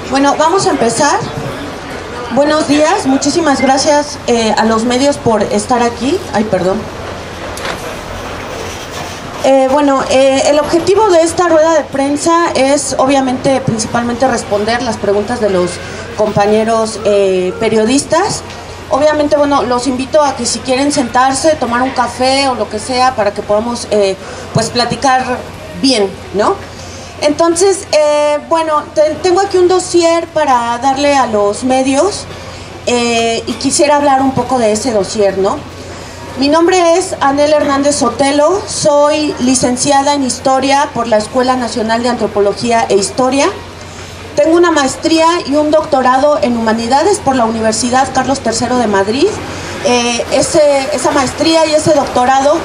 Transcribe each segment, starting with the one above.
Bueno, vamos a empezar. Buenos días, muchísimas gracias a los medios por estar aquí. Ay, perdón. El objetivo de esta rueda de prensa es obviamente principalmente responder las preguntas de los compañeros periodistas. Obviamente, bueno, los invito a que si quieren sentarse, tomar un café o lo que sea para que podamos pues platicar bien, ¿no? Entonces, tengo aquí un dossier para darle a los medios y quisiera hablar un poco de ese dossier, ¿no? Mi nombre es Anel Hernández Sotelo, soy licenciada en Historia por la Escuela Nacional de Antropología e Historia. Tengo una maestría y un doctorado en Humanidades por la Universidad Carlos III de Madrid. Esa maestría y ese doctorado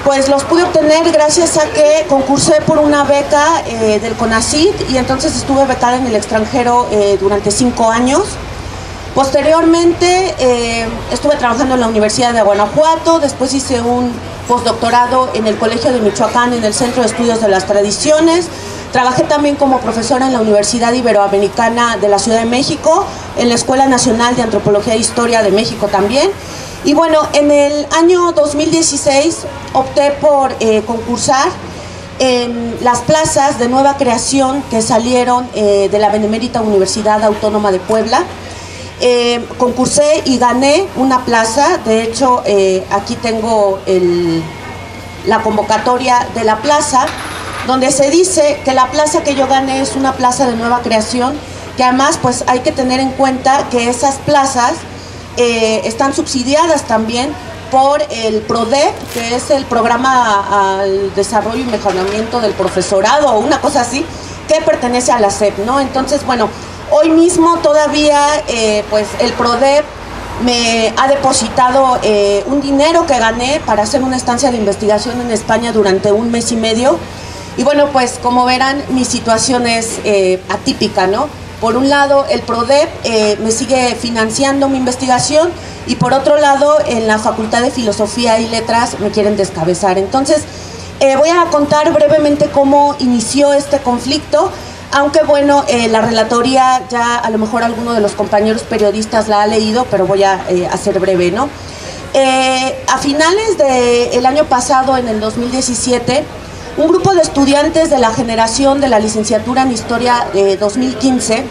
pues los pude obtener gracias a que concursé por una beca del CONACYT y entonces estuve becada en el extranjero durante 5 años. Posteriormente estuve trabajando en la Universidad de Guanajuato, después hice un postdoctorado en el Colegio de Michoacán en el Centro de Estudios de las Tradiciones. Trabajé también como profesora en la Universidad Iberoamericana de la Ciudad de México, en la Escuela Nacional de Antropología e Historia de México también. Y bueno, en el año 2016 opté por concursar en las plazas de nueva creación que salieron de la Benemérita Universidad Autónoma de Puebla. Concursé y gané una plaza. De hecho, aquí tengo la convocatoria de la plaza, donde se dice que la plaza que yo gané es una plaza de nueva creación, que además pues hay que tener en cuenta que esas plazas están subsidiadas también por el PRODEP, que es el Programa al Desarrollo y Mejoramiento del Profesorado, o una cosa así, que pertenece a la SEP, ¿no? Entonces, bueno, hoy mismo todavía pues el PRODEP me ha depositado un dinero que gané para hacer una estancia de investigación en España durante 1 mes y medio. Y bueno, pues como verán, mi situación es atípica, ¿no? Por un lado, el PRODEP me sigue financiando mi investigación y por otro lado, en la Facultad de Filosofía y Letras me quieren descabezar. Entonces, voy a contar brevemente cómo inició este conflicto, aunque bueno, la relatoría ya a lo mejor alguno de los compañeros periodistas la ha leído, pero voy a hacer breve, ¿no? A finales del año pasado, en el 2017, un grupo de estudiantes de la generación de la licenciatura en Historia de 2015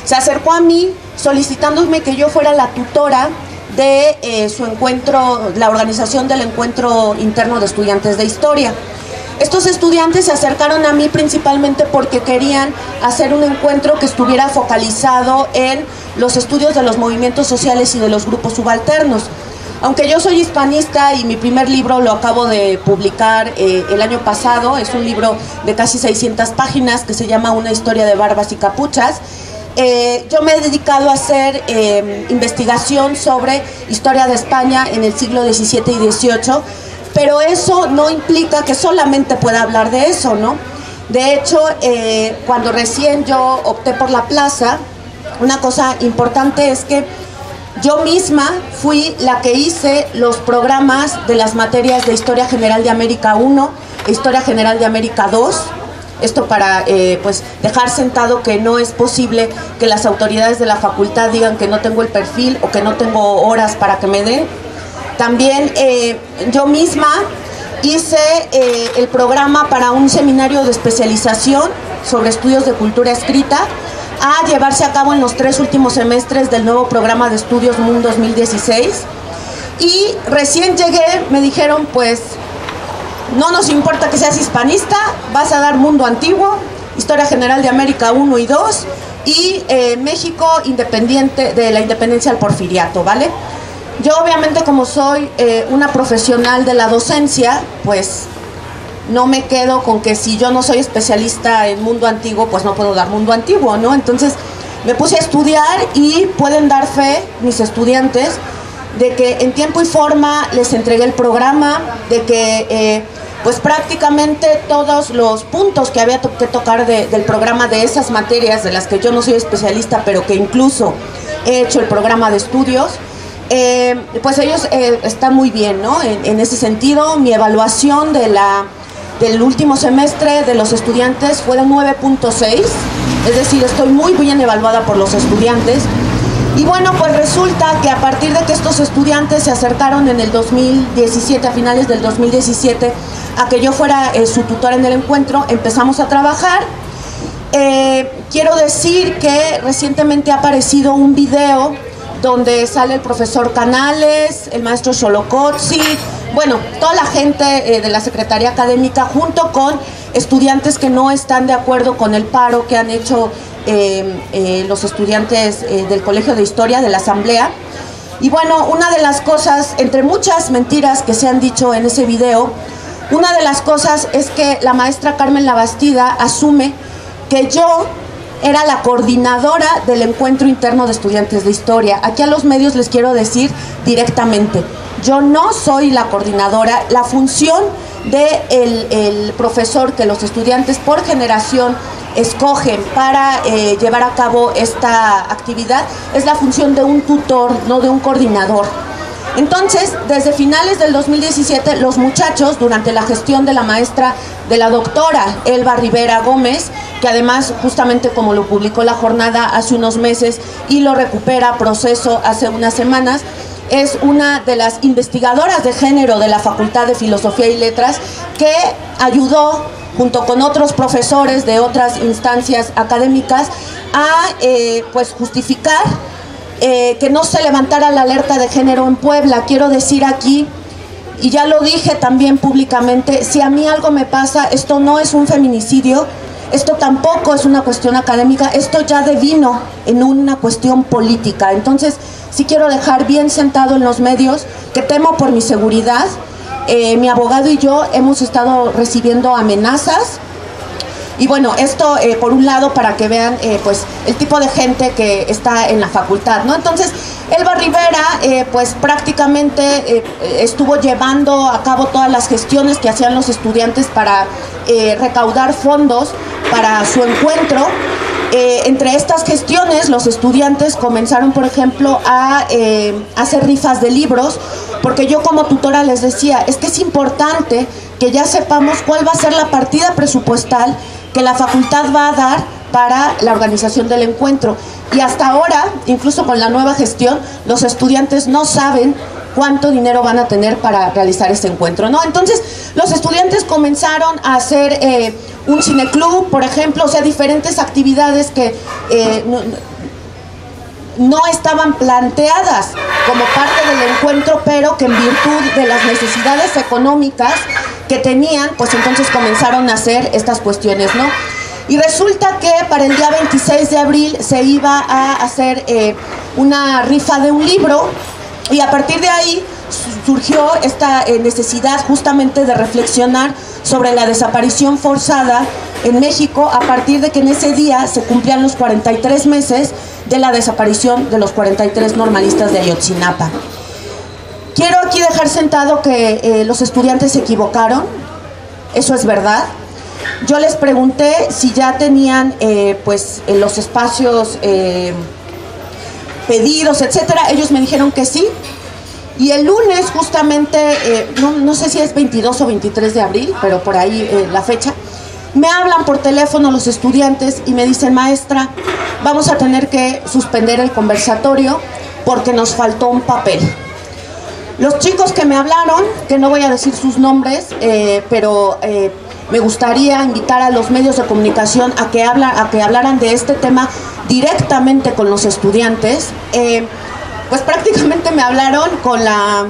se acercó a mí solicitándome que yo fuera la tutora de su encuentro, la organización del encuentro interno de estudiantes de Historia. Estos estudiantes se acercaron a mí principalmente porque querían hacer un encuentro que estuviera focalizado en los estudios de los movimientos sociales y de los grupos subalternos. Aunque yo soy hispanista y mi primer libro lo acabo de publicar el año pasado, es un libro de casi 600 páginas que se llama Una historia de barbas y capuchas, yo me he dedicado a hacer investigación sobre historia de España en el siglo XVII y XVIII, pero eso no implica que solamente pueda hablar de eso, ¿no? De hecho, cuando recién yo opté por la plaza, una cosa importante es que yo misma fui la que hice los programas de las materias de Historia General de América 1 e Historia General de América 2. Esto para pues dejar sentado que no es posible que las autoridades de la facultad digan que no tengo el perfil o que no tengo horas para que me den. También yo misma hice el programa para un seminario de especialización sobre estudios de cultura escrita, a llevarse a cabo en los 3 últimos semestres del nuevo programa de estudios MUN 2016. Y recién llegué, me dijeron, pues no nos importa que seas hispanista, vas a dar Mundo Antiguo, Historia General de América 1 y 2 y México independiente, de la independencia al porfiriato, ¿vale? Yo obviamente, como soy una profesional de la docencia, pues no me quedo con que si yo no soy especialista en Mundo Antiguo, pues no puedo dar Mundo Antiguo, ¿no? Entonces me puse a estudiar y pueden dar fe mis estudiantes de que en tiempo y forma les entregué el programa, de que pues prácticamente todos los puntos que había que tocar del programa de esas materias de las que yo no soy especialista, pero que incluso he hecho el programa de estudios, pues ellos están muy bien, ¿no? En ese sentido, mi evaluación del último semestre de los estudiantes fue de 9.6, es decir, estoy muy bien evaluada por los estudiantes. Y bueno, pues resulta que a partir de que estos estudiantes se acercaron en el 2017, a finales del 2017, a que yo fuera su tutora en el encuentro, empezamos a trabajar. Quiero decir que recientemente ha aparecido un video donde sale el profesor Canales, el maestro Xolocotzi, bueno, toda la gente de la Secretaría Académica, junto con estudiantes que no están de acuerdo con el paro que han hecho los estudiantes del Colegio de Historia, de la Asamblea. Y bueno, una de las cosas, entre muchas mentiras que se han dicho en ese video, una de las cosas es que la maestra Carmen Labastida asume que yo era la coordinadora del encuentro interno de estudiantes de historia. Aquí a los medios les quiero decir directamente, yo no soy la coordinadora. La función del profesor que los estudiantes por generación escogen para llevar a cabo esta actividad es la función de un tutor, no de un coordinador. Entonces, desde finales del 2017, los muchachos, durante la gestión de la maestra, de la doctora Elba Rivera Gómez, que además, justamente como lo publicó La Jornada hace unos meses y lo recupera Proceso hace unas semanas, es una de las investigadoras de género de la Facultad de Filosofía y Letras que ayudó, junto con otros profesores de otras instancias académicas, a pues justificar que no se levantara la alerta de género en Puebla. Quiero decir aquí, y ya lo dije también públicamente, si a mí algo me pasa, esto no es un feminicidio, esto tampoco es una cuestión académica, esto ya devino en una cuestión política. Entonces, sí quiero dejar bien sentado en los medios que temo por mi seguridad. Mi abogado y yo hemos estado recibiendo amenazas. Y bueno, esto por un lado para que vean pues el tipo de gente que está en la facultad, ¿no? Entonces, Elba Rivera pues prácticamente estuvo llevando a cabo todas las gestiones que hacían los estudiantes para recaudar fondos para su encuentro. Entre estas gestiones, los estudiantes comenzaron, por ejemplo, a hacer rifas de libros, porque yo como tutora les decía, es que es importante que ya sepamos cuál va a ser la partida presupuestal que la facultad va a dar para la organización del encuentro. Y hasta ahora, incluso con la nueva gestión, los estudiantes no saben cuánto dinero van a tener para realizar este encuentro, ¿no? Entonces, los estudiantes comenzaron a hacer un cineclub, por ejemplo, o sea, diferentes actividades que no estaban planteadas como parte del encuentro, pero que en virtud de las necesidades económicas que tenían, pues entonces comenzaron a hacer estas cuestiones, ¿no? Y resulta que para el día 26 de abril se iba a hacer una rifa de un libro, y a partir de ahí surgió esta necesidad justamente de reflexionar sobre la desaparición forzada en México, a partir de que en ese día se cumplían los 43 meses de la desaparición de los 43 normalistas de Ayotzinapa. Quiero aquí dejar sentado que los estudiantes se equivocaron, eso es verdad. Yo les pregunté si ya tenían pues los espacios pedidos, etcétera. Ellos me dijeron que sí. Y el lunes justamente, no sé si es 22 o 23 de abril, pero por ahí la fecha, me hablan por teléfono los estudiantes y me dicen, maestra, vamos a tener que suspender el conversatorio porque nos faltó un papel. Los chicos que me hablaron, que no voy a decir sus nombres, pero me gustaría invitar a los medios de comunicación a que hablaran de este tema directamente con los estudiantes. Pues prácticamente me hablaron con la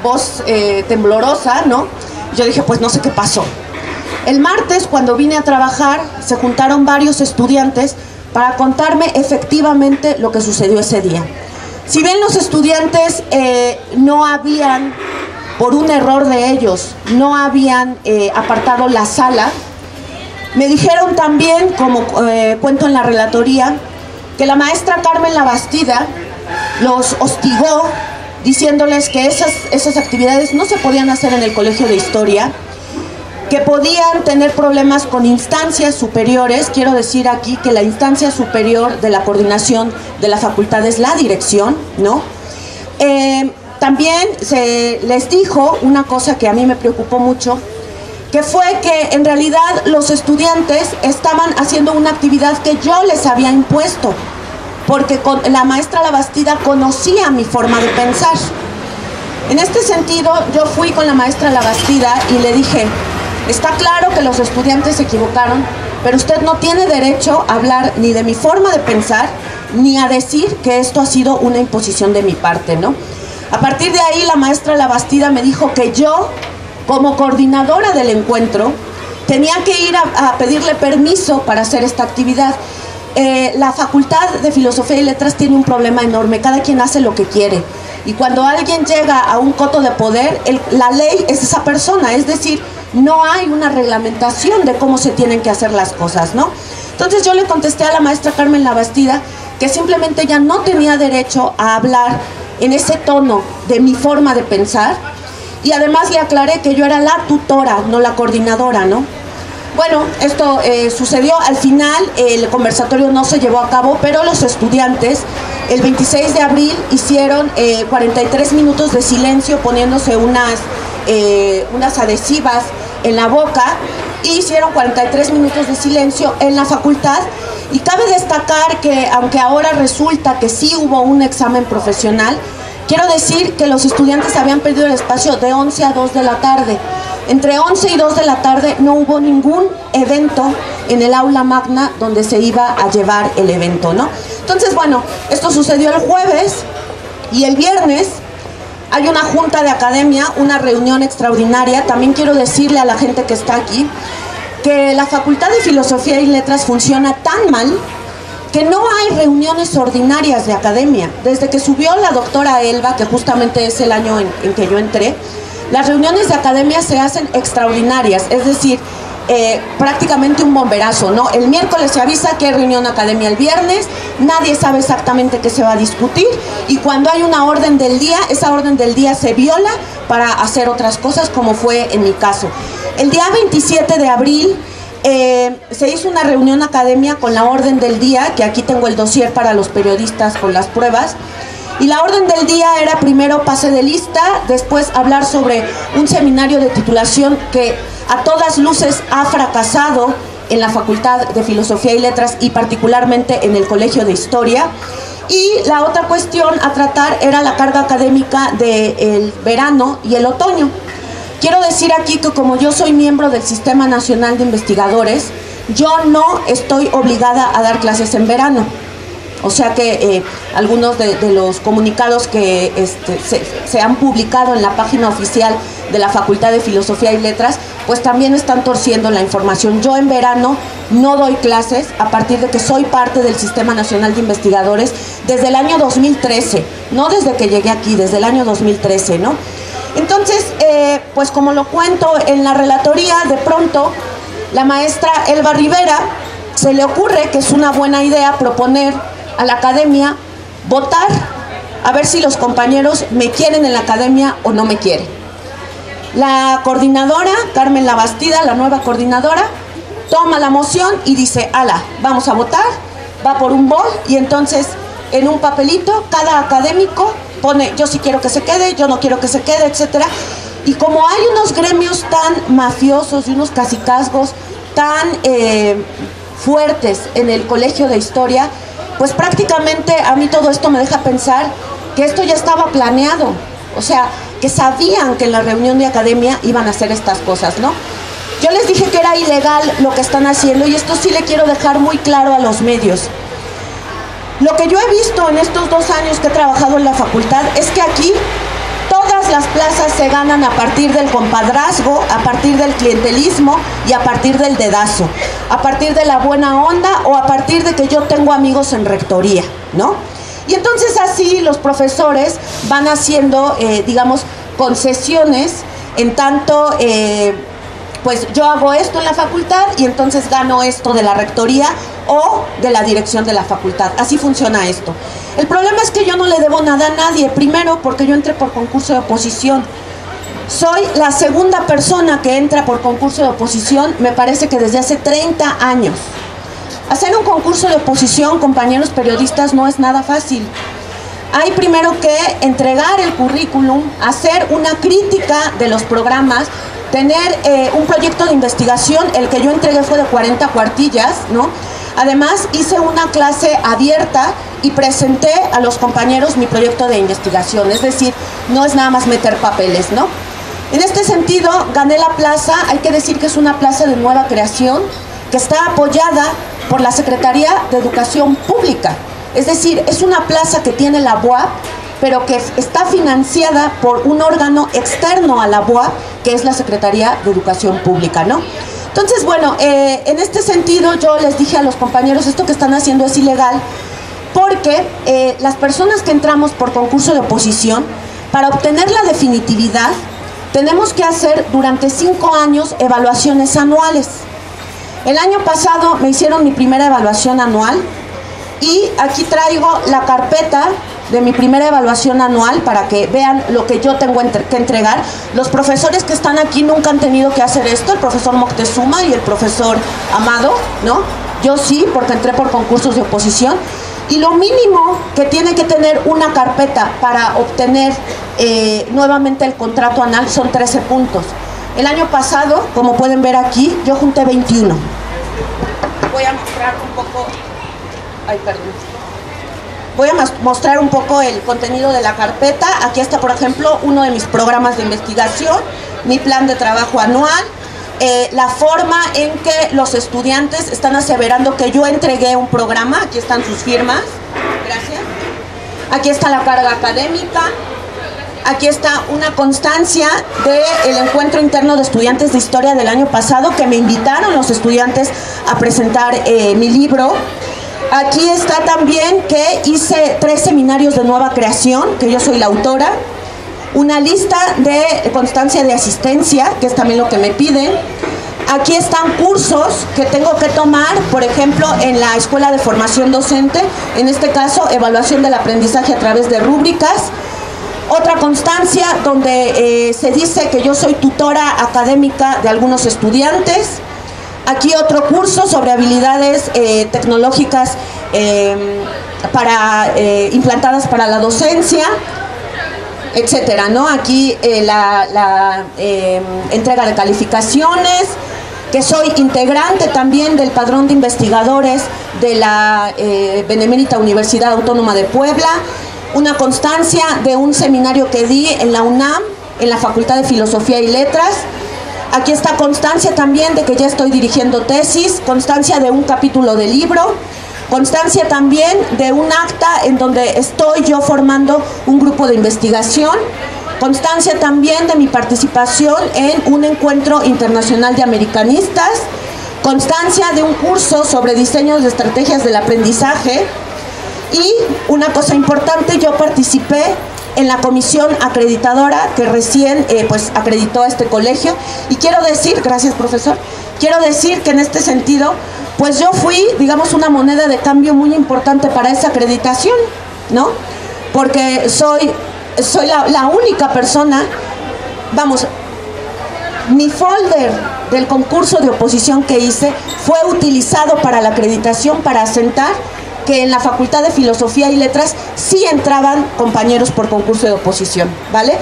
voz temblorosa, ¿no? Yo dije, pues no sé qué pasó. El martes, cuando vine a trabajar, se juntaron varios estudiantes para contarme efectivamente lo que sucedió ese día. Si bien los estudiantes no habían, por un error de ellos, no habían apartado la sala, me dijeron también, como cuento en la relatoría, que la maestra Carmen Labastida los hostigó diciéndoles que esas actividades no se podían hacer en el Colegio de Historia, que podían tener problemas con instancias superiores. Quiero decir aquí que la instancia superior de la coordinación de la facultad es la dirección, ¿no? También se les dijo una cosa que a mí me preocupó mucho, que fue que en realidad los estudiantes estaban haciendo una actividad que yo les había impuesto, porque la maestra Labastida conocía mi forma de pensar. En este sentido, yo fui con la maestra Labastida y le dije, está claro que los estudiantes se equivocaron, pero usted no tiene derecho a hablar ni de mi forma de pensar, ni a decir que esto ha sido una imposición de mi parte, ¿no? A partir de ahí, la maestra Labastida me dijo que yo, como coordinadora del encuentro, tenía que ir a pedirle permiso para hacer esta actividad. La Facultad de Filosofía y Letras tiene un problema enorme, cada quien hace lo que quiere. Y cuando alguien llega a un coto de poder, la ley es esa persona, es decir, no hay una reglamentación de cómo se tienen que hacer las cosas, ¿no? Entonces yo le contesté a la maestra Carmen Labastida que simplemente ella no tenía derecho a hablar en ese tono de mi forma de pensar, y además le aclaré que yo era la tutora, no la coordinadora, ¿no? Bueno, esto sucedió. Al final el conversatorio no se llevó a cabo, pero los estudiantes el 26 de abril hicieron 43 minutos de silencio poniéndose unas adhesivas en la boca, y hicieron 43 minutos de silencio en la facultad. Y cabe destacar que aunque ahora resulta que sí hubo un examen profesional, quiero decir que los estudiantes habían perdido el espacio de 11 a 2 de la tarde. Entre 11 y 2 de la tarde no hubo ningún evento en el aula magna donde se iba a llevar el evento, ¿no? Entonces, bueno, esto sucedió el jueves, y el viernes hay una junta de academia, una reunión extraordinaria. También quiero decirle a la gente que está aquí que la Facultad de Filosofía y Letras funciona tan mal que no hay reuniones ordinarias de academia. Desde que subió la doctora Elba, que justamente es el año en que yo entré, las reuniones de academia se hacen extraordinarias, es decir, prácticamente un bomberazo, ¿no? El miércoles se avisa que hay reunión de academia, el viernes nadie sabe exactamente qué se va a discutir, y cuando hay una orden del día, esa orden del día se viola para hacer otras cosas, como fue en mi caso. El día 27 de abril se hizo una reunión academia con la orden del día, que aquí tengo el dossier para los periodistas con las pruebas. Y la orden del día era primero pase de lista, después hablar sobre un seminario de titulación que a todas luces ha fracasado en la Facultad de Filosofía y Letras, y particularmente en el Colegio de Historia. Y la otra cuestión a tratar era la carga académica del verano y el otoño. Quiero decir aquí que como yo soy miembro del Sistema Nacional de Investigadores, yo no estoy obligada a dar clases en verano. O sea que algunos de los comunicados que se han publicado en la página oficial de la Facultad de Filosofía y Letras, pues también están torciendo la información. Yo en verano no doy clases, a partir de que soy parte del Sistema Nacional de Investigadores desde el año 2013, no desde que llegué aquí, desde el año 2013, ¿no? Entonces, pues como lo cuento en la relatoría, de pronto la maestra Elba Rivera se le ocurre que es una buena idea proponer a la academia votar a ver si los compañeros me quieren en la academia o no me quieren. La coordinadora, Carmen Labastida, la nueva coordinadora, toma la moción y dice, ala, vamos a votar, va por un bol, y entonces en un papelito cada académico pone, yo sí quiero que se quede, yo no quiero que se quede, etcétera. Y como hay unos gremios tan mafiosos y unos cacicazgos tan fuertes en el Colegio de Historia, pues prácticamente a mí todo esto me deja pensar que esto ya estaba planeado, o sea, que sabían que en la reunión de academia iban a hacer estas cosas, ¿no? Yo les dije que era ilegal lo que están haciendo, y esto sí le quiero dejar muy claro a los medios. Lo que yo he visto en estos 2 años que he trabajado en la facultad es que aquí todas las plazas se ganan a partir del compadrazgo, a partir del clientelismo y a partir del dedazo, a partir de la buena onda o a partir de que yo tengo amigos en rectoría, ¿no? Y entonces así los profesores van haciendo, digamos, concesiones en tanto, pues yo hago esto en la facultad y entonces gano esto de la rectoría o de la dirección de la facultad. Así funciona esto. El problema es que yo no le debo nada a nadie. Primero, porque yo entré por concurso de oposición. Soy la segunda persona que entra por concurso de oposición, me parece que desde hace 30 años. Hacer un concurso de oposición, compañeros periodistas, no es nada fácil. hay primero que entregar el currículum, hacer una crítica de los programas, tener un proyecto de investigación. El que yo entregué fue de 40 cuartillas, ¿no? Además, hice una clase abierta y presenté a los compañeros mi proyecto de investigación, es decir, no es nada más meter papeles, ¿no? En este sentido, gané la plaza. Hay que decir que es una plaza de nueva creación que está apoyada por la Secretaría de Educación Pública. Es decir, es una plaza que tiene la UAP, pero que está financiada por un órgano externo a la UAP, que es la Secretaría de Educación Pública, ¿no? Entonces, bueno, en este sentido yo les dije a los compañeros, esto que están haciendo es ilegal, porque las personas que entramos por concurso de oposición, para obtener la definitividad, tenemos que hacer durante 5 años evaluaciones anuales. El año pasado me hicieron mi primera evaluación anual y aquí traigo la carpeta de mi primera evaluación anual para que vean lo que yo tengo que entregar. Los profesores que están aquí nunca han tenido que hacer esto, el profesor Moctezuma y el profesor Amado, ¿no? Yo sí, porque entré por concursos de oposición. Y lo mínimo que tiene que tener una carpeta para obtener nuevamente el contrato anual son 13 puntos. El año pasado, como pueden ver aquí, yo junté 21. Voy a mostrar un poco... Ay, perdón. Voy a mostrar un poco el contenido de la carpeta. Aquí está, por ejemplo, uno de mis programas de investigación, mi plan de trabajo anual, la forma en que los estudiantes están aseverando que yo entregué un programa. Aquí están sus firmas. Gracias. Aquí está la carga académica. Aquí está una constancia del encuentro interno de estudiantes de historia del año pasado, que me invitaron los estudiantes a presentar mi libro. Aquí está también que hice 3 seminarios de nueva creación, que yo soy la autora. Una lista de constancia de asistencia, que es también lo que me piden. Aquí están cursos que tengo que tomar, por ejemplo, en la Escuela de Formación Docente, en este caso, evaluación del aprendizaje a través de rúbricas. Otra constancia donde se dice que yo soy tutora académica de algunos estudiantes. Aquí otro curso sobre habilidades tecnológicas implantadas para la docencia, etcétera, ¿no? Aquí la entrega de calificaciones, que soy integrante también del padrón de investigadores de la Benemérita Universidad Autónoma de Puebla. Una constancia de un seminario que di en la UNAM, en la Facultad de Filosofía y Letras. Aquí está constancia también de que ya estoy dirigiendo tesis, constancia de un capítulo de libro, constancia también de un acta en donde estoy yo formando un grupo de investigación, constancia también de mi participación en un encuentro internacional de americanistas, constancia de un curso sobre diseños de estrategias del aprendizaje. Y una cosa importante, yo participé en la comisión acreditadora que recién pues acreditó a este colegio, y quiero decir, gracias profesor, quiero decir que en este sentido pues yo fui, digamos, una moneda de cambio muy importante para esa acreditación, ¿no? Porque soy la única persona, vamos, mi folder del concurso de oposición que hice fue utilizado para la acreditación, para asentar que en la Facultad de Filosofía y Letras sí entraban compañeros por concurso de oposición, ¿vale?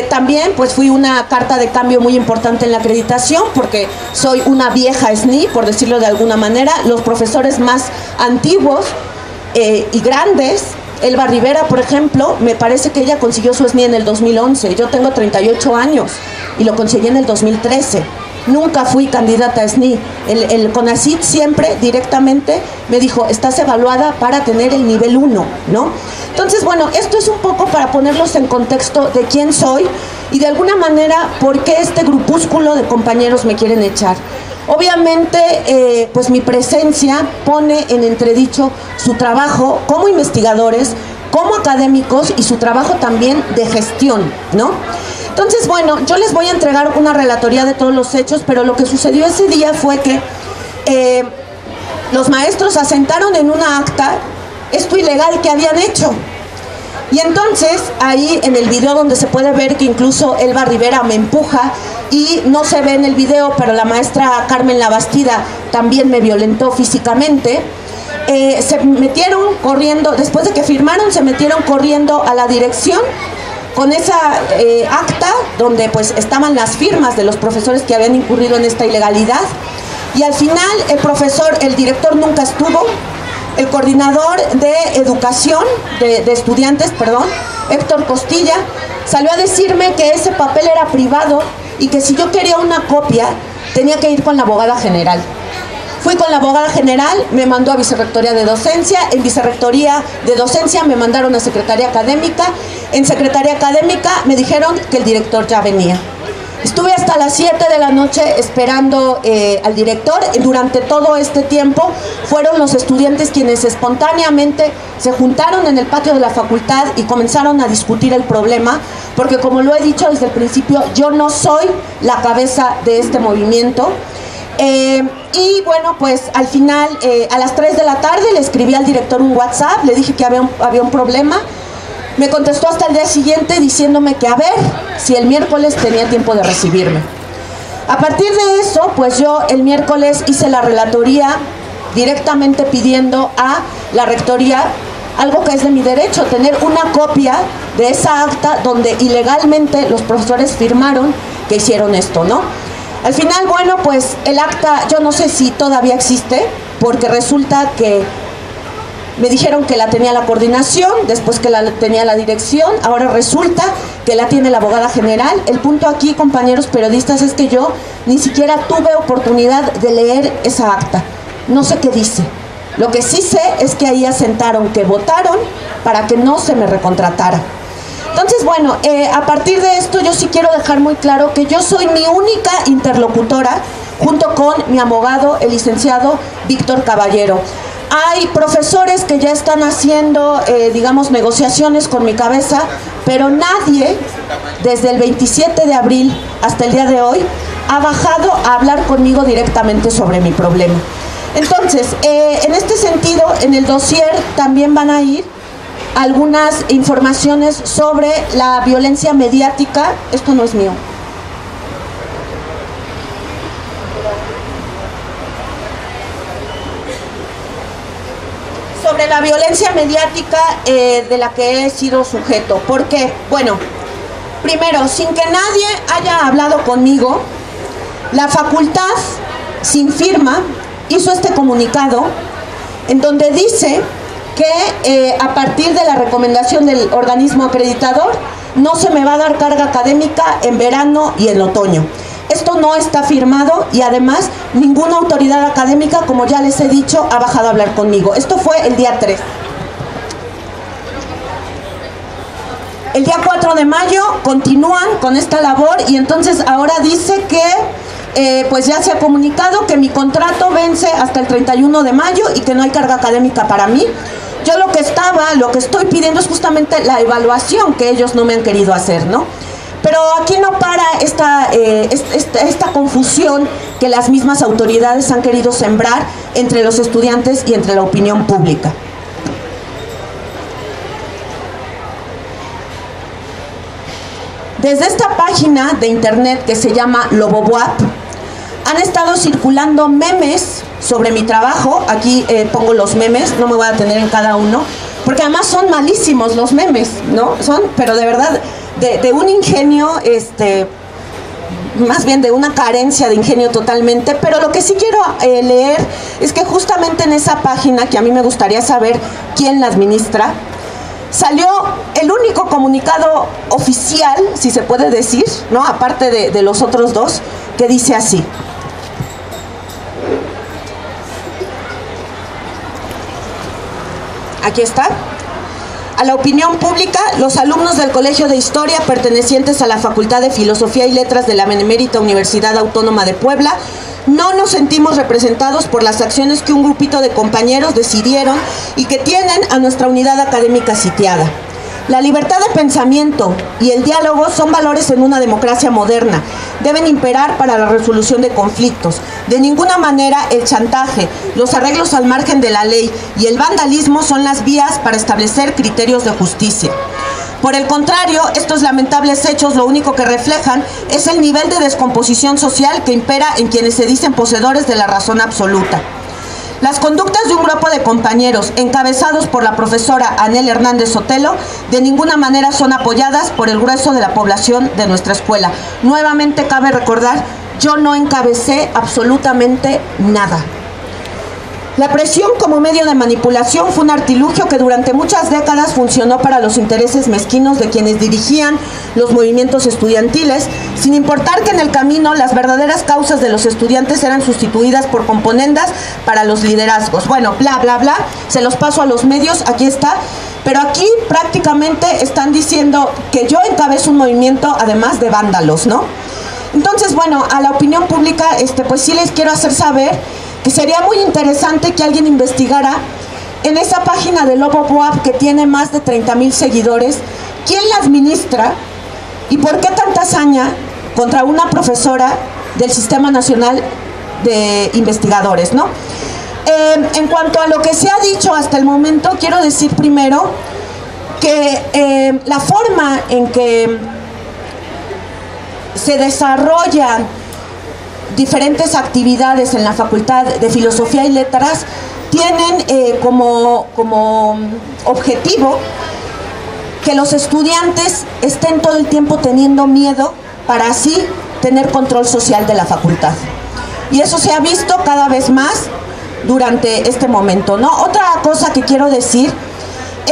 También pues fui una carta de cambio muy importante en la acreditación, porque soy una vieja SNI, por decirlo de alguna manera. Los profesores más antiguos y grandes, Elba Rivera, por ejemplo, me parece que ella consiguió su SNI en el 2011, yo tengo 38 años y lo conseguí en el 2013. Nunca fui candidata a SNI. El CONACYT siempre directamente me dijo, estás evaluada para tener el nivel 1, ¿no? Entonces, bueno, esto es un poco para ponerlos en contexto de quién soy y de alguna manera por qué este grupúsculo de compañeros me quieren echar. Obviamente, pues mi presencia pone en entredicho su trabajo como investigadores, como académicos, y su trabajo también de gestión, ¿no? Entonces, bueno, yo les voy a entregar una relatoría de todos los hechos, pero lo que sucedió ese día fue que los maestros asentaron en una acta esto ilegal que habían hecho. Y entonces, ahí en el video donde se puede ver que incluso Elba Rivera me empuja, y no se ve en el video, pero la maestra Carmen Labastida también me violentó físicamente. se metieron corriendo, después de que firmaron, se metieron corriendo a la dirección con esa acta donde pues estaban las firmas de los profesores que habían incurrido en esta ilegalidad, y al final el director nunca estuvo. El coordinador de educación, de estudiantes, perdón, Héctor Costilla, salió a decirme que ese papel era privado y que si yo quería una copia tenía que ir con la abogada general. Fui con la abogada general, me mandó a Vicerrectoría de Docencia, en Vicerrectoría de Docencia me mandaron a Secretaría Académica, en Secretaría Académica me dijeron que el director ya venía. Estuve hasta las 7 de la noche esperando al director. Durante todo este tiempo fueron los estudiantes quienes espontáneamente se juntaron en el patio de la facultad y comenzaron a discutir el problema, porque como lo he dicho desde el principio, yo no soy la cabeza de este movimiento. Y bueno, pues al final, a las 3 de la tarde le escribí al director un WhatsApp, le dije que había un problema. Me contestó hasta el día siguiente diciéndome que a ver si el miércoles tenía tiempo de recibirme. A partir de eso, pues yo el miércoles hice la relatoría directamente pidiendo a la rectoría algo que es de mi derecho, tener una copia de esa acta donde ilegalmente los profesores firmaron que hicieron esto, ¿no? Al final, bueno, pues el acta, yo no sé si todavía existe, porque resulta que me dijeron que la tenía la coordinación, después que la tenía la dirección, ahora resulta que la tiene la abogada general. El punto aquí, compañeros periodistas, es que yo ni siquiera tuve oportunidad de leer esa acta. No sé qué dice. Lo que sí sé es que ahí asentaron que votaron para que no se me recontratara. Entonces, bueno, a partir de esto yo sí quiero dejar muy claro que yo soy mi única interlocutora junto con mi abogado, el licenciado Víctor Caballero. Hay profesores que ya están haciendo, digamos, negociaciones con mi cabeza, pero nadie, desde el 27 de abril hasta el día de hoy, ha bajado a hablar conmigo directamente sobre mi problema. Entonces, en este sentido, en el dossier también van a ir algunas informaciones sobre la violencia mediática. Esto no es mío. Sobre la violencia mediática de la que he sido sujeto. ¿Por qué? Bueno, primero, sin que nadie haya hablado conmigo, la facultad, sin firma, hizo este comunicado en donde dice que a partir de la recomendación del organismo acreditador no se me va a dar carga académica en verano y en otoño. Esto no está firmado y además ninguna autoridad académica, como ya les he dicho, ha bajado a hablar conmigo. Esto fue el día 3. El día 4 de mayo continúan con esta labor y entonces ahora dice que pues ya se ha comunicado que mi contrato vence hasta el 31 de mayo y que no hay carga académica para mí. Yo lo que estoy pidiendo es justamente la evaluación que ellos no me han querido hacer, ¿no? Pero aquí no para esta confusión que las mismas autoridades han querido sembrar entre los estudiantes y entre la opinión pública. Desde esta página de internet que se llama Lobobuap, han estado circulando memes sobre mi trabajo. Aquí pongo los memes, no me voy a detener en cada uno, porque además son malísimos los memes, ¿no? Son, pero de verdad, de un ingenio, más bien de una carencia de ingenio totalmente. Pero lo que sí quiero leer es que justamente en esa página, que a mí me gustaría saber quién la administra, salió el único comunicado oficial, si se puede decir, ¿no? Aparte de los otros dos, que dice así: aquí está. A la opinión pública, los alumnos del Colegio de Historia pertenecientes a la Facultad de Filosofía y Letras de la Benemérita Universidad Autónoma de Puebla no nos sentimos representados por las acciones que un grupito de compañeros decidieron y que tienen a nuestra unidad académica sitiada. La libertad de pensamiento y el diálogo son valores en una democracia moderna. Deben imperar para la resolución de conflictos. De ninguna manera el chantaje, los arreglos al margen de la ley y el vandalismo son las vías para establecer criterios de justicia. Por el contrario, estos lamentables hechos lo único que reflejan es el nivel de descomposición social que impera en quienes se dicen poseedores de la razón absoluta. Las conductas de un grupo de compañeros encabezados por la profesora Anel Hernández Sotelo de ninguna manera son apoyadas por el grueso de la población de nuestra escuela. Nuevamente cabe recordar, yo no encabecé absolutamente nada. La presión como medio de manipulación fue un artilugio que durante muchas décadas funcionó para los intereses mezquinos de quienes dirigían los movimientos estudiantiles, sin importar que en el camino las verdaderas causas de los estudiantes eran sustituidas por componendas para los liderazgos. Bueno, bla, bla, bla, se los paso a los medios, aquí está, pero aquí prácticamente están diciendo que yo encabezo un movimiento además de vándalos, ¿no? Entonces, bueno, a la opinión pública, pues sí les quiero hacer saber que sería muy interesante que alguien investigara en esa página de Lobo Boab que tiene más de 30,000 seguidores, quién la administra y por qué tanta hazaña contra una profesora del Sistema Nacional de Investigadores, ¿no? En cuanto a lo que se ha dicho hasta el momento, quiero decir primero que la forma en que se desarrollan diferentes actividades en la Facultad de Filosofía y Letras tienen como objetivo que los estudiantes estén todo el tiempo teniendo miedo para así tener control social de la facultad. Y eso se ha visto cada vez más durante este momento, ¿no? Otra cosa que quiero decir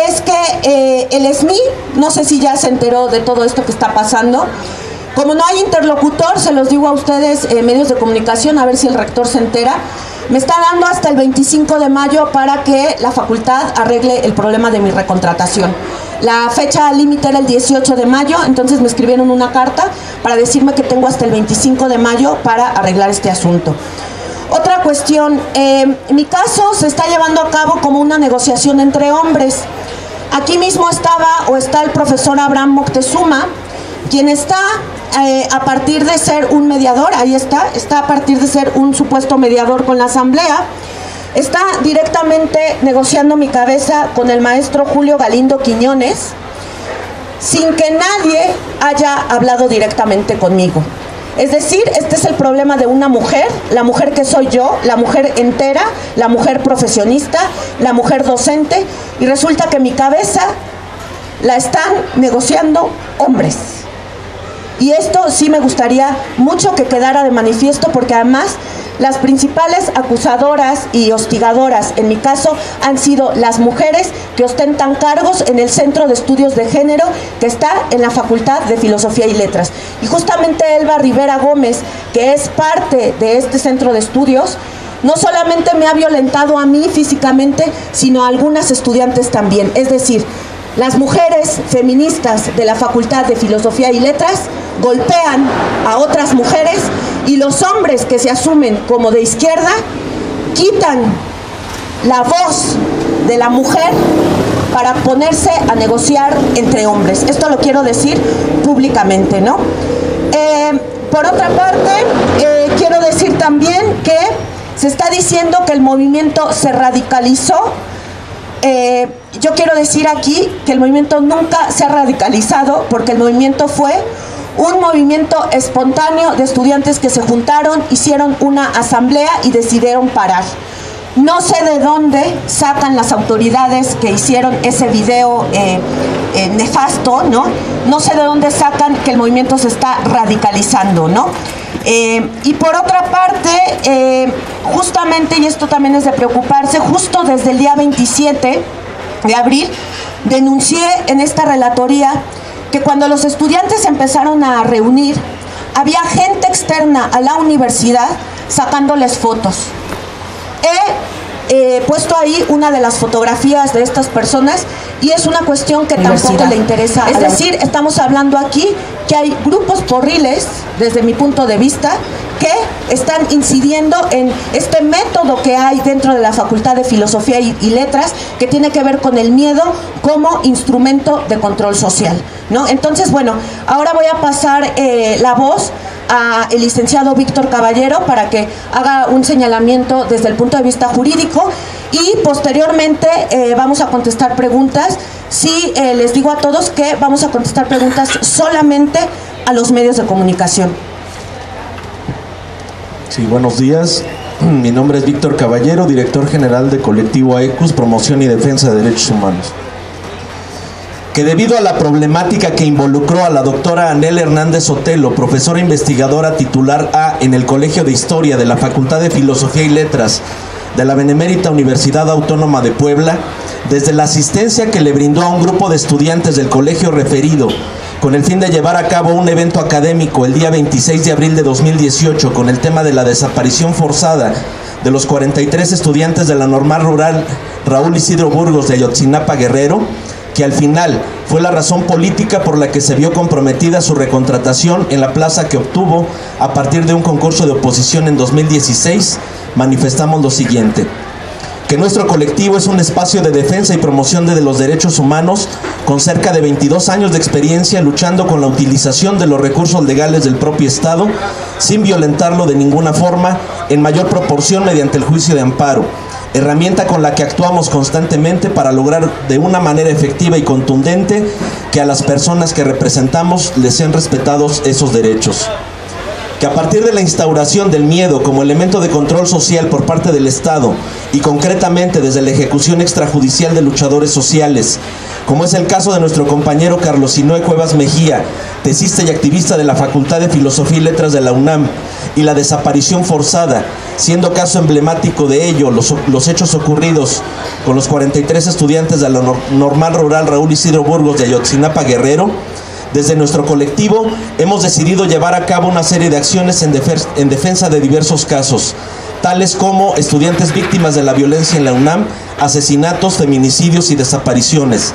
es que el SMI, no sé si ya se enteró de todo esto que está pasando. Como no hay interlocutor, se los digo a ustedes, medios de comunicación, a ver si el rector se entera, me está dando hasta el 25 de mayo para que la facultad arregle el problema de mi recontratación. La fecha límite era el 18 de mayo, entonces me escribieron una carta para decirme que tengo hasta el 25 de mayo para arreglar este asunto. Otra cuestión, mi caso se está llevando a cabo como una negociación entre hombres. Aquí mismo está el profesor Abraham Moctezuma, quien está a partir de ser un mediador, ahí está a partir de ser un supuesto mediador con la asamblea, está directamente negociando mi cabeza con el maestro Julio Galindo Quiñones, sin que nadie haya hablado directamente conmigo. Es decir, este es el problema de una mujer, la mujer que soy yo, la mujer entera, la mujer profesionista, la mujer docente, y resulta que mi cabeza la están negociando hombres. Y esto sí me gustaría mucho que quedara de manifiesto, porque además las principales acusadoras y hostigadoras en mi caso han sido las mujeres que ostentan cargos en el Centro de Estudios de Género que está en la Facultad de Filosofía y Letras. Y justamente Elba Rivera Gómez, que es parte de este centro de estudios, no solamente me ha violentado a mí físicamente, sino a algunas estudiantes también. Es decir, las mujeres feministas de la Facultad de Filosofía y Letras golpean a otras mujeres, y los hombres que se asumen como de izquierda quitan la voz de la mujer para ponerse a negociar entre hombres. Esto lo quiero decir públicamente, ¿no? Por otra parte, quiero decir también que se está diciendo que el movimiento se radicalizó. Yo quiero decir aquí que el movimiento nunca se ha radicalizado, porque el movimiento fue un movimiento espontáneo de estudiantes que se juntaron, hicieron una asamblea y decidieron parar. No sé de dónde sacan las autoridades que hicieron ese video nefasto, ¿no? No sé de dónde sacan que el movimiento se está radicalizando, ¿no? Y por otra parte, justamente, y esto también es de preocuparse, justo desde el día 27 de abril, denuncié en esta relatoría que cuando los estudiantes empezaron a reunir, había gente externa a la universidad sacándoles fotos. He puesto ahí una de las fotografías de estas personas, y es una cuestión que tampoco le interesa. Es decir, estamos hablando aquí que hay grupos porriles, desde mi punto de vista, que están incidiendo en este método que hay dentro de la Facultad de Filosofía y Letras, que tiene que ver con el miedo como instrumento de control social, ¿no? Entonces, bueno, ahora voy a pasar la voz al licenciado Víctor Caballero para que haga un señalamiento desde el punto de vista jurídico, y posteriormente vamos a contestar preguntas. Sí, les digo a todos que vamos a contestar preguntas solamente a los medios de comunicación. Sí, buenos días. Mi nombre es Víctor Caballero, director general de Colectivo AECUS, Promoción y Defensa de Derechos Humanos. Que debido a la problemática que involucró a la doctora Anel Hernández Sotelo, profesora investigadora titular A en el Colegio de Historia de la Facultad de Filosofía y Letras de la Benemérita Universidad Autónoma de Puebla, desde la asistencia que le brindó a un grupo de estudiantes del colegio referido, con el fin de llevar a cabo un evento académico el día 26 de abril de 2018 con el tema de la desaparición forzada de los 43 estudiantes de la Normal Rural Raúl Isidro Burgos de Ayotzinapa, Guerrero, que al final fue la razón política por la que se vio comprometida su recontratación en la plaza que obtuvo a partir de un concurso de oposición en 2016, manifestamos lo siguiente: que nuestro colectivo es un espacio de defensa y promoción de los derechos humanos con cerca de 22 años de experiencia luchando con la utilización de los recursos legales del propio Estado sin violentarlo de ninguna forma, en mayor proporción mediante el juicio de amparo, herramienta con la que actuamos constantemente para lograr de una manera efectiva y contundente que a las personas que representamos les sean respetados esos derechos. Que a partir de la instauración del miedo como elemento de control social por parte del Estado y concretamente desde la ejecución extrajudicial de luchadores sociales, como es el caso de nuestro compañero Carlos Sinoé Cuevas Mejía, tesista y activista de la Facultad de Filosofía y Letras de la UNAM, y la desaparición forzada, siendo caso emblemático de ello los hechos ocurridos con los 43 estudiantes de la Normal Rural Raúl Isidro Burgos de Ayotzinapa, Guerrero, desde nuestro colectivo hemos decidido llevar a cabo una serie de acciones en defensa de diversos casos, tales como estudiantes víctimas de la violencia en la UNAM, asesinatos, feminicidios y desapariciones.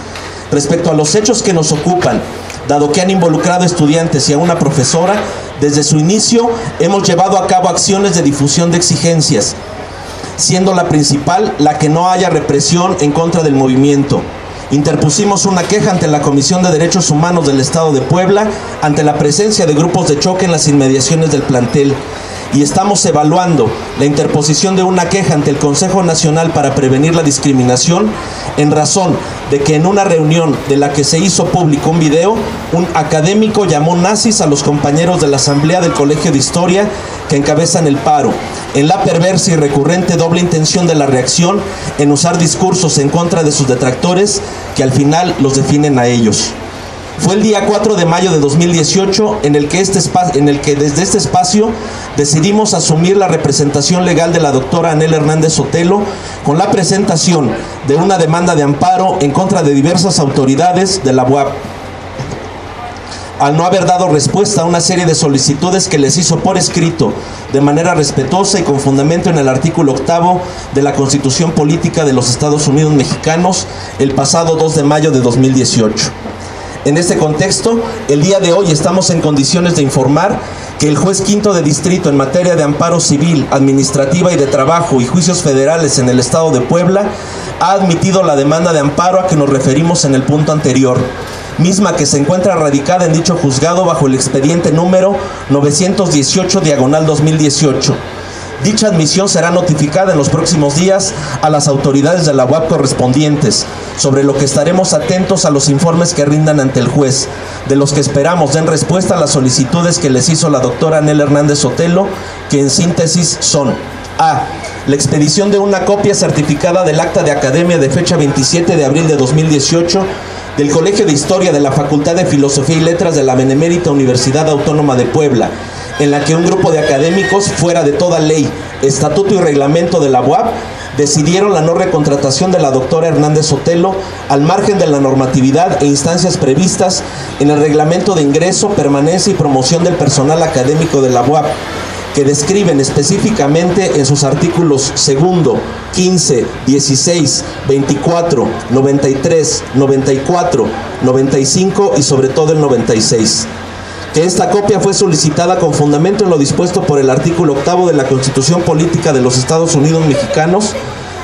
Respecto a los hechos que nos ocupan, dado que han involucrado estudiantes y a una profesora, desde su inicio hemos llevado a cabo acciones de difusión de exigencias, siendo la principal la que no haya represión en contra del movimiento. Interpusimos una queja ante la Comisión de Derechos Humanos del Estado de Puebla ante la presencia de grupos de choque en las inmediaciones del plantel, y estamos evaluando la interposición de una queja ante el Consejo Nacional para Prevenir la Discriminación en razón de que en una reunión de la que se hizo público un video, un académico llamó nazis a los compañeros de la Asamblea del Colegio de Historia que encabezan el paro, en la perversa y recurrente doble intención de la reacción en usar discursos en contra de sus detractores que al final los definen a ellos. Fue el día 4 de mayo de 2018 en el que desde este espacio decidimos asumir la representación legal de la doctora Anel Hernández Sotelo con la presentación de una demanda de amparo en contra de diversas autoridades de la UAP, al no haber dado respuesta a una serie de solicitudes que les hizo por escrito, de manera respetuosa y con fundamento en el artículo 8 de la Constitución Política de los Estados Unidos Mexicanos, el pasado 2 de mayo de 2018. En este contexto, el día de hoy estamos en condiciones de informar que el juez quinto de distrito en materia de amparo civil, administrativa y de trabajo y juicios federales en el Estado de Puebla ha admitido la demanda de amparo a que nos referimos en el punto anterior, misma que se encuentra radicada en dicho juzgado bajo el expediente número 918/2018. Dicha admisión será notificada en los próximos días a las autoridades de la UAP correspondientes, sobre lo que estaremos atentos a los informes que rindan ante el juez, de los que esperamos den respuesta a las solicitudes que les hizo la doctora Anel Hernández Sotelo, que en síntesis son: A. La expedición de una copia certificada del acta de academia de fecha 27 de abril de 2018 del Colegio de Historia de la Facultad de Filosofía y Letras de la Benemérita Universidad Autónoma de Puebla, en la que un grupo de académicos, fuera de toda ley, estatuto y reglamento de la UAP, decidieron la no recontratación de la doctora Hernández Sotelo al margen de la normatividad e instancias previstas en el reglamento de ingreso, permanencia y promoción del personal académico de la UAP, que describen específicamente en sus artículos 2, 15, 16, 24, 93, 94, 95 y sobre todo el 96. Que esta copia fue solicitada con fundamento en lo dispuesto por el artículo 8 de la Constitución Política de los Estados Unidos Mexicanos,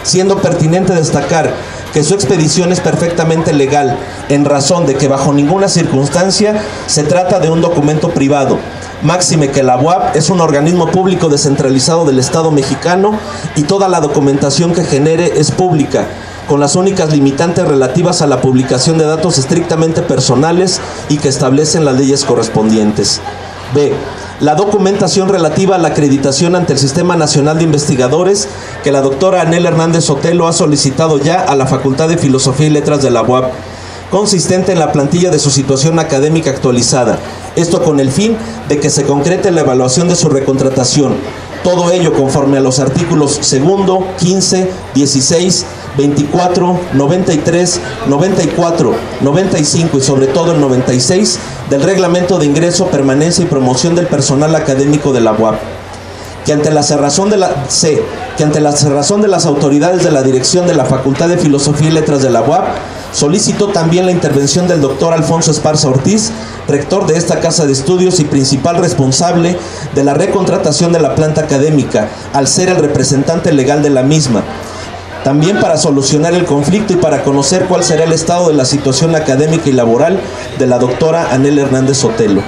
siendo pertinente destacar que su expedición es perfectamente legal, en razón de que bajo ninguna circunstancia se trata de un documento privado, máxime que la UAP es un organismo público descentralizado del Estado mexicano y toda la documentación que genere es pública, con las únicas limitantes relativas a la publicación de datos estrictamente personales y que establecen las leyes correspondientes. B. la documentación relativa a la acreditación ante el Sistema Nacional de Investigadores que la doctora Anel Hernández Sotelo ha solicitado ya a la Facultad de Filosofía y Letras de la UAP, consistente en la plantilla de su situación académica actualizada. Esto con el fin de que se concrete la evaluación de su recontratación. Todo ello conforme a los artículos 2, 15, 16, 24, 93, 94, 95 y sobre todo el 96 del Reglamento de Ingreso, Permanencia y Promoción del Personal Académico de la UAP. Que ante la cerrazón de las autoridades de la dirección de la Facultad de Filosofía y Letras de la UAP, solicitó también la intervención del doctor Alfonso Esparza Ortiz, rector de esta casa de estudios y principal responsable de la recontratación de la planta académica, al ser el representante legal de la misma. También para solucionar el conflicto y para conocer cuál será el estado de la situación académica y laboral de la doctora Anel Hernández Sotelo.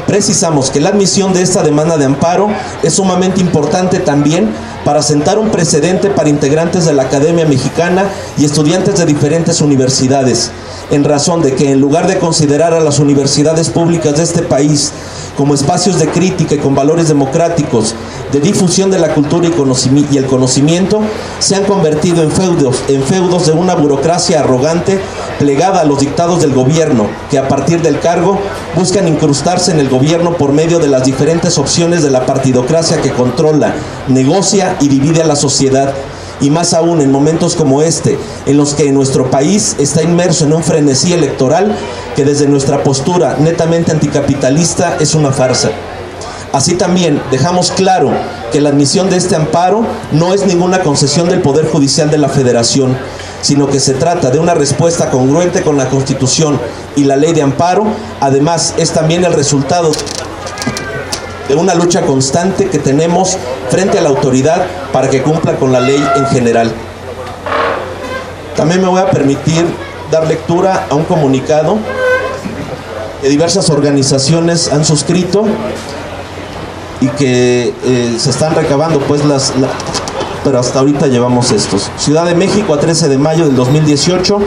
Precisamos que la admisión de esta demanda de amparo es sumamente importante también para sentar un precedente para integrantes de la Academia Mexicana y estudiantes de diferentes universidades, en razón de que en lugar de considerar a las universidades públicas de este país como espacios de crítica y con valores democráticos, de difusión de la cultura y el conocimiento, se han convertido en feudos de una burocracia arrogante plegada a los dictados del gobierno, que a partir del cargo buscan incrustarse en el gobierno por medio de las diferentes opciones de la partidocracia que controla, negocia y divide a la sociedad. Y más aún en momentos como este, en los que nuestro país está inmerso en un frenesí electoral que desde nuestra postura netamente anticapitalista es una farsa. Así también dejamos claro que la admisión de este amparo no es ninguna concesión del Poder Judicial de la Federación, sino que se trata de una respuesta congruente con la Constitución y la Ley de Amparo. Además, es también el resultado de una lucha constante que tenemos frente a la autoridad para que cumpla con la ley en general. También me voy a permitir dar lectura a un comunicado que diversas organizaciones han suscrito y que se están recabando pues pero hasta ahorita llevamos estos. Ciudad de México, a 13 de mayo del 2018,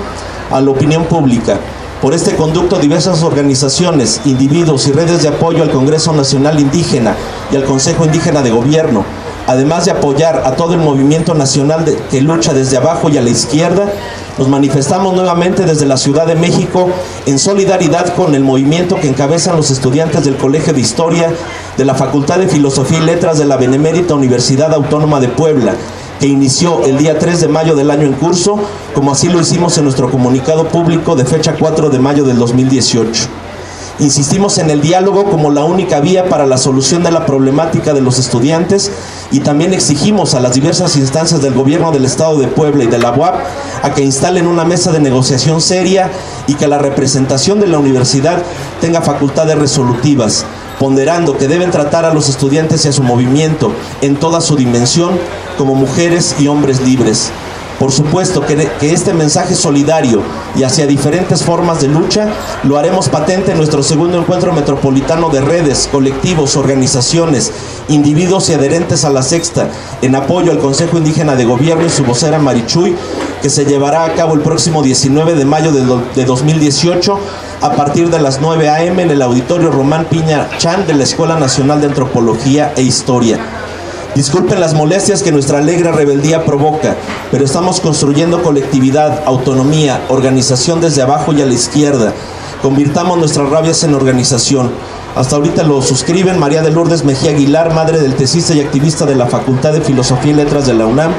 a la opinión pública. Por este conducto, diversas organizaciones, individuos y redes de apoyo al Congreso Nacional Indígena y al Consejo Indígena de Gobierno, además de apoyar a todo el movimiento nacional que lucha desde abajo y a la izquierda, nos manifestamos nuevamente desde la Ciudad de México en solidaridad con el movimiento que encabezan los estudiantes del Colegio de Historia de la Facultad de Filosofía y Letras de la Benemérita Universidad Autónoma de Puebla, que inició el día 3 de mayo del año en curso, como así lo hicimos en nuestro comunicado público de fecha 4 de mayo del 2018. Insistimos en el diálogo como la única vía para la solución de la problemática de los estudiantes y también exigimos a las diversas instancias del gobierno del Estado de Puebla y de la UAP a que instalen una mesa de negociación seria y que la representación de la universidad tenga facultades resolutivas, ponderando que deben tratar a los estudiantes y a su movimiento en toda su dimensión como mujeres y hombres libres. Por supuesto que este mensaje solidario y hacia diferentes formas de lucha lo haremos patente en nuestro segundo encuentro metropolitano de redes, colectivos, organizaciones, individuos y adherentes a la Sexta, en apoyo al Consejo Indígena de Gobierno y su vocera Marichuy, que se llevará a cabo el próximo 19 de mayo de 2018 a partir de las 9 a.m. en el Auditorio Román Piña Chan de la Escuela Nacional de Antropología e Historia. Disculpen las molestias que nuestra alegre rebeldía provoca, pero estamos construyendo colectividad, autonomía, organización desde abajo y a la izquierda. Convirtamos nuestras rabias en organización. Hasta ahorita lo suscriben María de Lourdes Mejía Aguilar, madre del tesista y activista de la Facultad de Filosofía y Letras de la UNAM,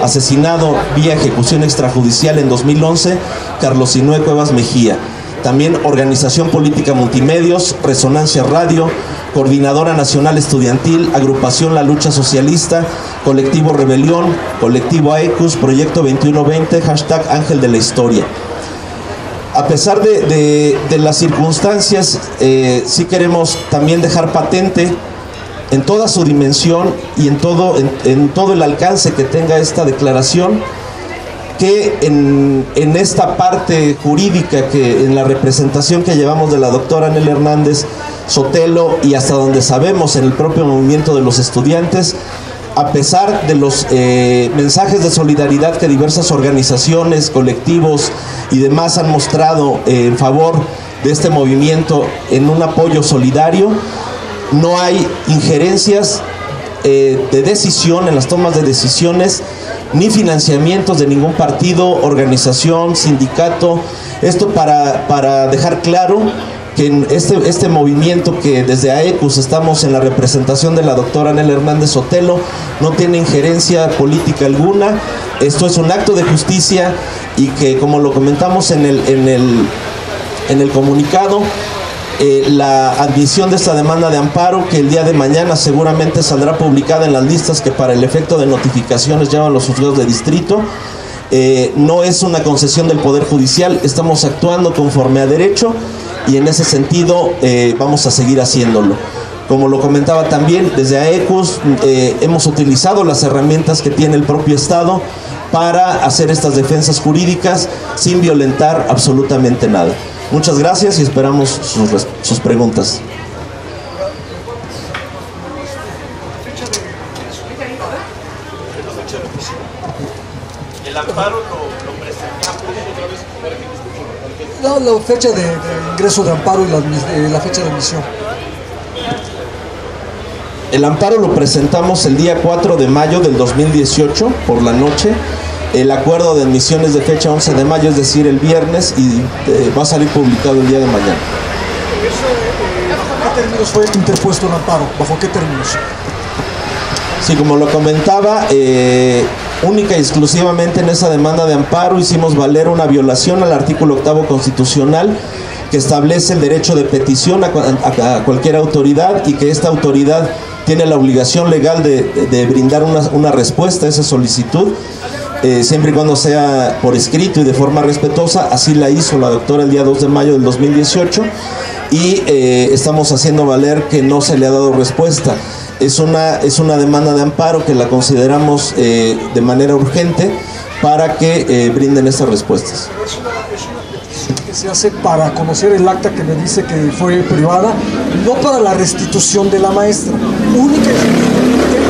asesinado vía ejecución extrajudicial en 2011, Carlos Sinue Cuevas Mejía. También Organización Política Multimedios, Resonancia Radio, Coordinadora Nacional Estudiantil, Agrupación La Lucha Socialista, Colectivo Rebelión, Colectivo AECUS, Proyecto 2120, hashtag Ángel de la Historia. A pesar de las circunstancias, sí queremos también dejar patente en toda su dimensión y en todo el alcance que tenga esta declaración, que en esta parte jurídica, que en la representación que llevamos de la doctora Anel Hernández Sotelo y hasta donde sabemos en el propio movimiento de los estudiantes, a pesar de los mensajes de solidaridad que diversas organizaciones, colectivos y demás han mostrado en favor de este movimiento en un apoyo solidario, no hay injerencias de decisión en las tomas de decisiones, ni financiamientos de ningún partido, organización, sindicato. Esto para dejar claro que en este movimiento, que desde AECUS estamos en la representación de la doctora Anel Hernández Sotelo, no tiene injerencia política alguna. Esto es un acto de justicia y que, como lo comentamos en el comunicado, la admisión de esta demanda de amparo, que el día de mañana seguramente saldrá publicada en las listas que para el efecto de notificaciones llevan los juzgados de distrito, no es una concesión del Poder Judicial. Estamos actuando conforme a derecho y en ese sentido vamos a seguir haciéndolo. Como lo comentaba también, desde AECUS hemos utilizado las herramientas que tiene el propio Estado para hacer estas defensas jurídicas sin violentar absolutamente nada. Muchas gracias y esperamos sus preguntas. El amparo lo presentamos. La fecha de ingreso de amparo y la fecha de emisión. El amparo lo presentamos el día 4 de mayo del 2018 por la noche. El acuerdo de admisiones de fecha 11 de mayo, es decir, el viernes, y va a salir publicado el día de mañana. ¿Qué términos fue interpuesto el amparo? ¿Bajo qué términos? Sí, como lo comentaba, única y exclusivamente en esa demanda de amparo hicimos valer una violación al artículo 8º constitucional, que establece el derecho de petición a cualquier autoridad, y que esta autoridad tiene la obligación legal de brindar una respuesta a esa solicitud, siempre y cuando sea por escrito y de forma respetuosa. Así la hizo la doctora el día 2 de mayo del 2018 y estamos haciendo valer que no se le ha dado respuesta. Es una demanda de amparo que la consideramos de manera urgente para que brinden estas respuestas. Que se hace para conocer el acta que me dice que fue privada, no para la restitución de la maestra, única y exclusivamente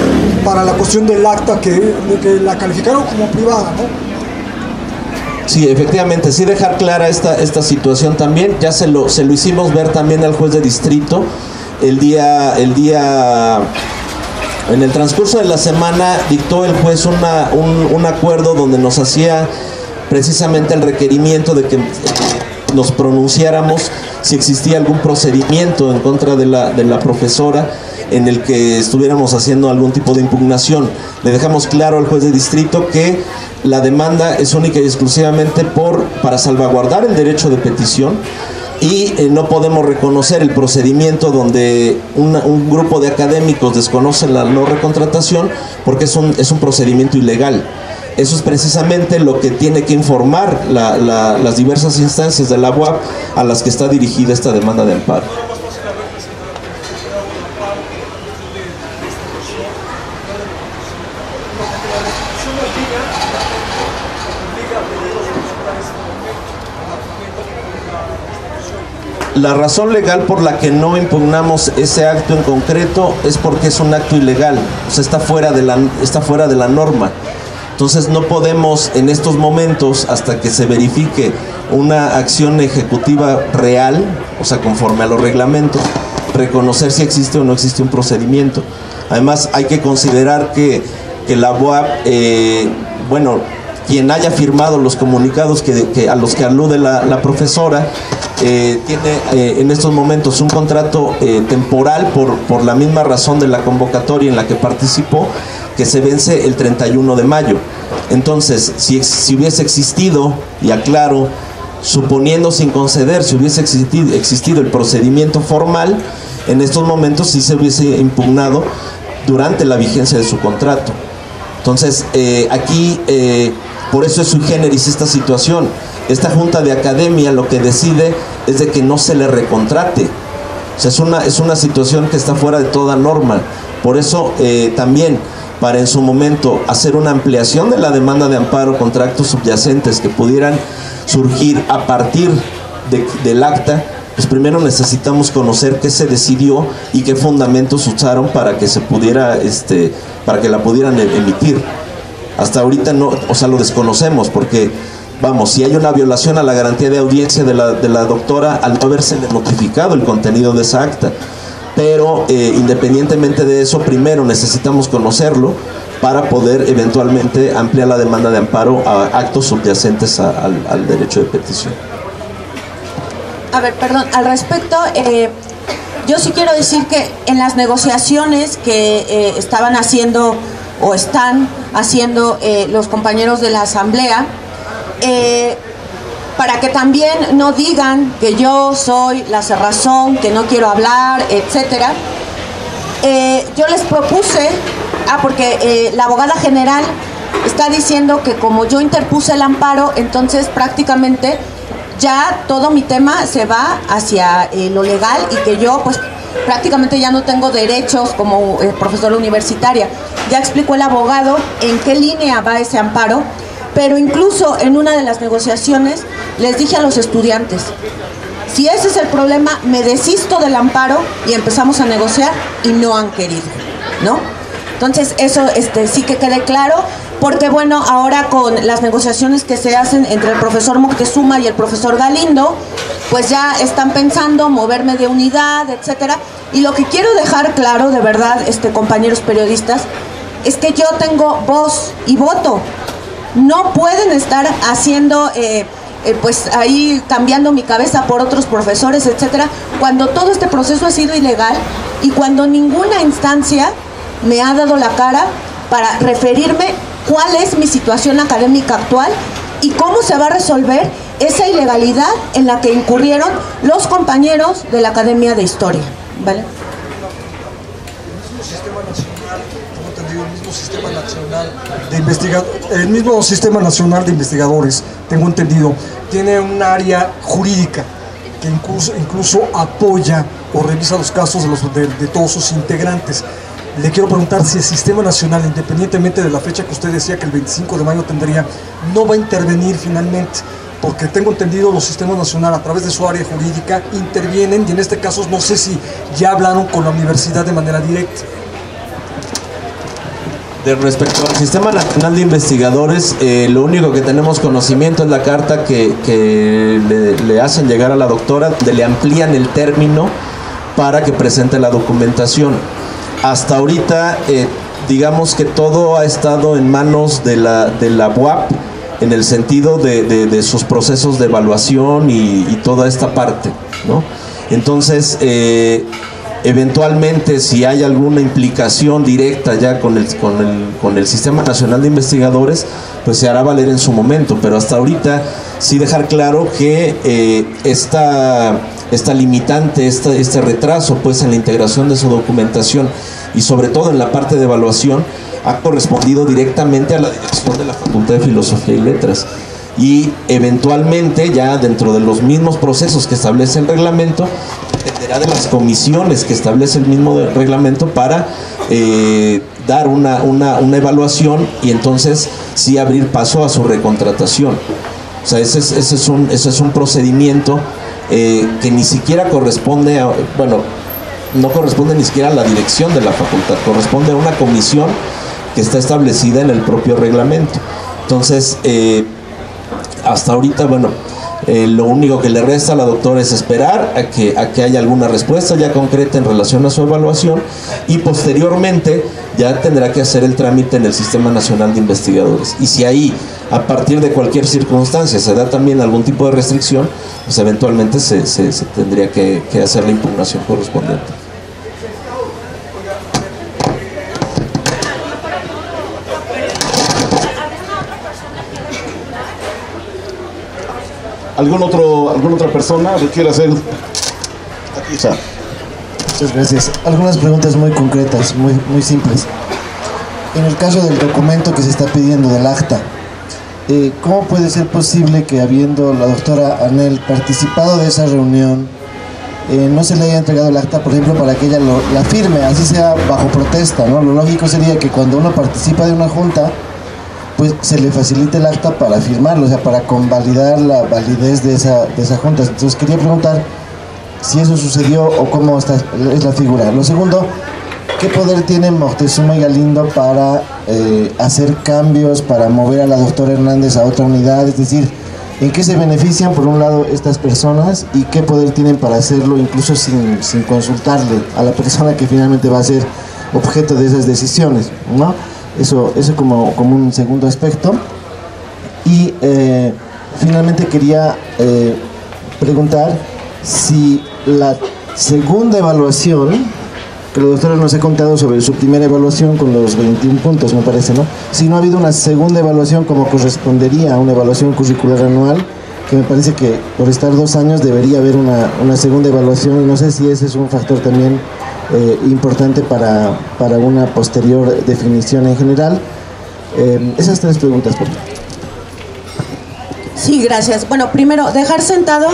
para la cuestión del acta que la calificaron como privada, ¿no? Sí, efectivamente, sí dejar clara esta situación también. Ya se lo hicimos ver también al juez de distrito en el transcurso de la semana. Dictó el juez un acuerdo donde nos hacía precisamente el requerimiento de que nos pronunciáramos si existía algún procedimiento en contra de la profesora en el que estuviéramos haciendo algún tipo de impugnación. Le dejamos claro al juez de distrito que la demanda es única y exclusivamente para salvaguardar el derecho de petición, y no podemos reconocer el procedimiento donde un grupo de académicos desconocen la no recontratación, porque es un procedimiento ilegal. Eso es precisamente lo que tiene que informar las diversas instancias de la UAP a las que está dirigida esta demanda de amparo. La razón legal por la que no impugnamos ese acto en concreto es porque es un acto ilegal, o sea, está fuera de la norma. Entonces no podemos en estos momentos, hasta que se verifique una acción ejecutiva real, o sea, conforme a los reglamentos, reconocer si existe o no existe un procedimiento. Además, hay que considerar que la UAP, quien haya firmado los comunicados a los que alude la profesora, tiene en estos momentos un contrato temporal por la misma razón de la convocatoria en la que participó, que se vence el 31 de mayo. Entonces, si hubiese existido, y aclaro, suponiendo sin conceder, si hubiese existido el procedimiento formal, en estos momentos sí se hubiese impugnado durante la vigencia de su contrato. Entonces, aquí, por eso es sui generis esta situación. Esta junta de academia lo que decide es de que no se le recontrate. O sea, es una situación que está fuera de toda norma. Por eso también, para en su momento hacer una ampliación de la demanda de amparo contra actos subyacentes que pudieran surgir a partir del acta, pues primero necesitamos conocer qué se decidió y qué fundamentos usaron para que se pudiera, para que la pudieran emitir. Hasta ahorita no, o sea, lo desconocemos, porque vamos, si hay una violación a la garantía de audiencia de la doctora al no haberse notificado el contenido de esa acta. pero independientemente de eso, primero necesitamos conocerlo para poder eventualmente ampliar la demanda de amparo a actos subyacentes al derecho de petición. A ver, perdón, al respecto, yo sí quiero decir que en las negociaciones que estaban haciendo o están haciendo los compañeros de la Asamblea, para que también no digan que yo soy la cerrazón, que no quiero hablar, etcétera, yo les propuse, porque la abogada general está diciendo que como yo interpuse el amparo, entonces prácticamente ya todo mi tema se va hacia lo legal y que yo pues prácticamente ya no tengo derechos como profesora universitaria. Ya explicó el abogado en qué línea va ese amparo, pero incluso en una de las negociaciones les dije a los estudiantes, si ese es el problema, me desisto del amparo y empezamos a negociar y no han querido, ¿no? Entonces eso sí que quede claro, porque bueno, ahora con las negociaciones que se hacen entre el profesor Moctezuma y el profesor Galindo, pues ya están pensando moverme de unidad, etcétera. Y lo que quiero dejar claro, de verdad, compañeros periodistas, es que yo tengo voz y voto. No pueden estar haciendo, pues ahí cambiando mi cabeza por otros profesores, etcétera, cuando todo este proceso ha sido ilegal y cuando ninguna instancia me ha dado la cara para referirme cuál es mi situación académica actual y cómo se va a resolver esa ilegalidad en la que incurrieron los compañeros de la Academia de Historia, ¿vale? El mismo sistema nacional de investigadores, tengo entendido, tiene un área jurídica que incluso apoya o revisa los casos de todos sus integrantes. Le quiero preguntar si el Sistema Nacional, independientemente de la fecha que usted decía que el 25 de mayo tendría, no va a intervenir finalmente, porque tengo entendido los Sistemas Nacional a través de su área jurídica intervienen y en este caso no sé si ya hablaron con la universidad de manera directa. Respecto al Sistema Nacional de Investigadores, lo único que tenemos conocimiento es la carta que le hacen llegar a la doctora, donde le amplían el término para que presente la documentación. Hasta ahorita, digamos que todo ha estado en manos de la UAP, en el sentido de sus procesos de evaluación y toda esta parte, ¿no? Entonces, eventualmente, si hay alguna implicación directa ya con el Sistema Nacional de Investigadores, pues se hará valer en su momento, pero hasta ahorita sí dejar claro que esta limitante, este retraso pues en la integración de su documentación y sobre todo en la parte de evaluación ha correspondido directamente a la dirección de la Facultad de Filosofía y Letras, y eventualmente ya dentro de los mismos procesos que establece el reglamento dependerá de las comisiones que establece el mismo reglamento para dar una evaluación y entonces sí abrir paso a su recontratación. O sea, ese es un procedimiento que ni siquiera corresponde a, bueno, no corresponde ni siquiera a la dirección de la facultad, corresponde a una comisión que está establecida en el propio reglamento. Entonces, hasta ahorita, bueno, lo único que le resta a la doctora es esperar a que haya alguna respuesta ya concreta en relación a su evaluación y posteriormente ya tendrá que hacer el trámite en el Sistema Nacional de Investigadores. Y si ahí, a partir de cualquier circunstancia, se da también algún tipo de restricción, pues eventualmente se tendría que hacer la impugnación correspondiente. ¿Alguna otra persona que quiera hacer? Aquí está. Muchas gracias. Algunas preguntas muy concretas, muy simples. En el caso del documento que se está pidiendo del acta, ¿cómo puede ser posible que habiendo la doctora Anel participado de esa reunión, no se le haya entregado el acta, por ejemplo, para que ella la firme, así sea bajo protesta, ¿no? Lo lógico sería que cuando uno participa de una junta, pues se le facilite el acta para firmarlo, o sea, para convalidar la validez de esa junta. Entonces quería preguntar si eso sucedió o cómo es la figura. Lo segundo, ¿qué poder tienen Moctezuma y Galindo para hacer cambios, para mover a la doctora Hernández a otra unidad? Es decir, ¿En qué se benefician, por un lado, estas personas y qué poder tienen para hacerlo, incluso sin consultarle a la persona que finalmente va a ser objeto de esas decisiones, ¿no? Eso como un segundo aspecto. Y finalmente quería preguntar si la segunda evaluación, que la doctora nos ha contado sobre su primera evaluación con los 21 puntos, me parece, ¿no? Si no ha habido una segunda evaluación como correspondería a una evaluación curricular anual, que me parece que por estar 2 años debería haber una segunda evaluación, y no sé si ese es un factor también importante para una posterior definición en general. Esas 3 preguntas, por favor. Sí, gracias. Bueno, primero, dejar sentado,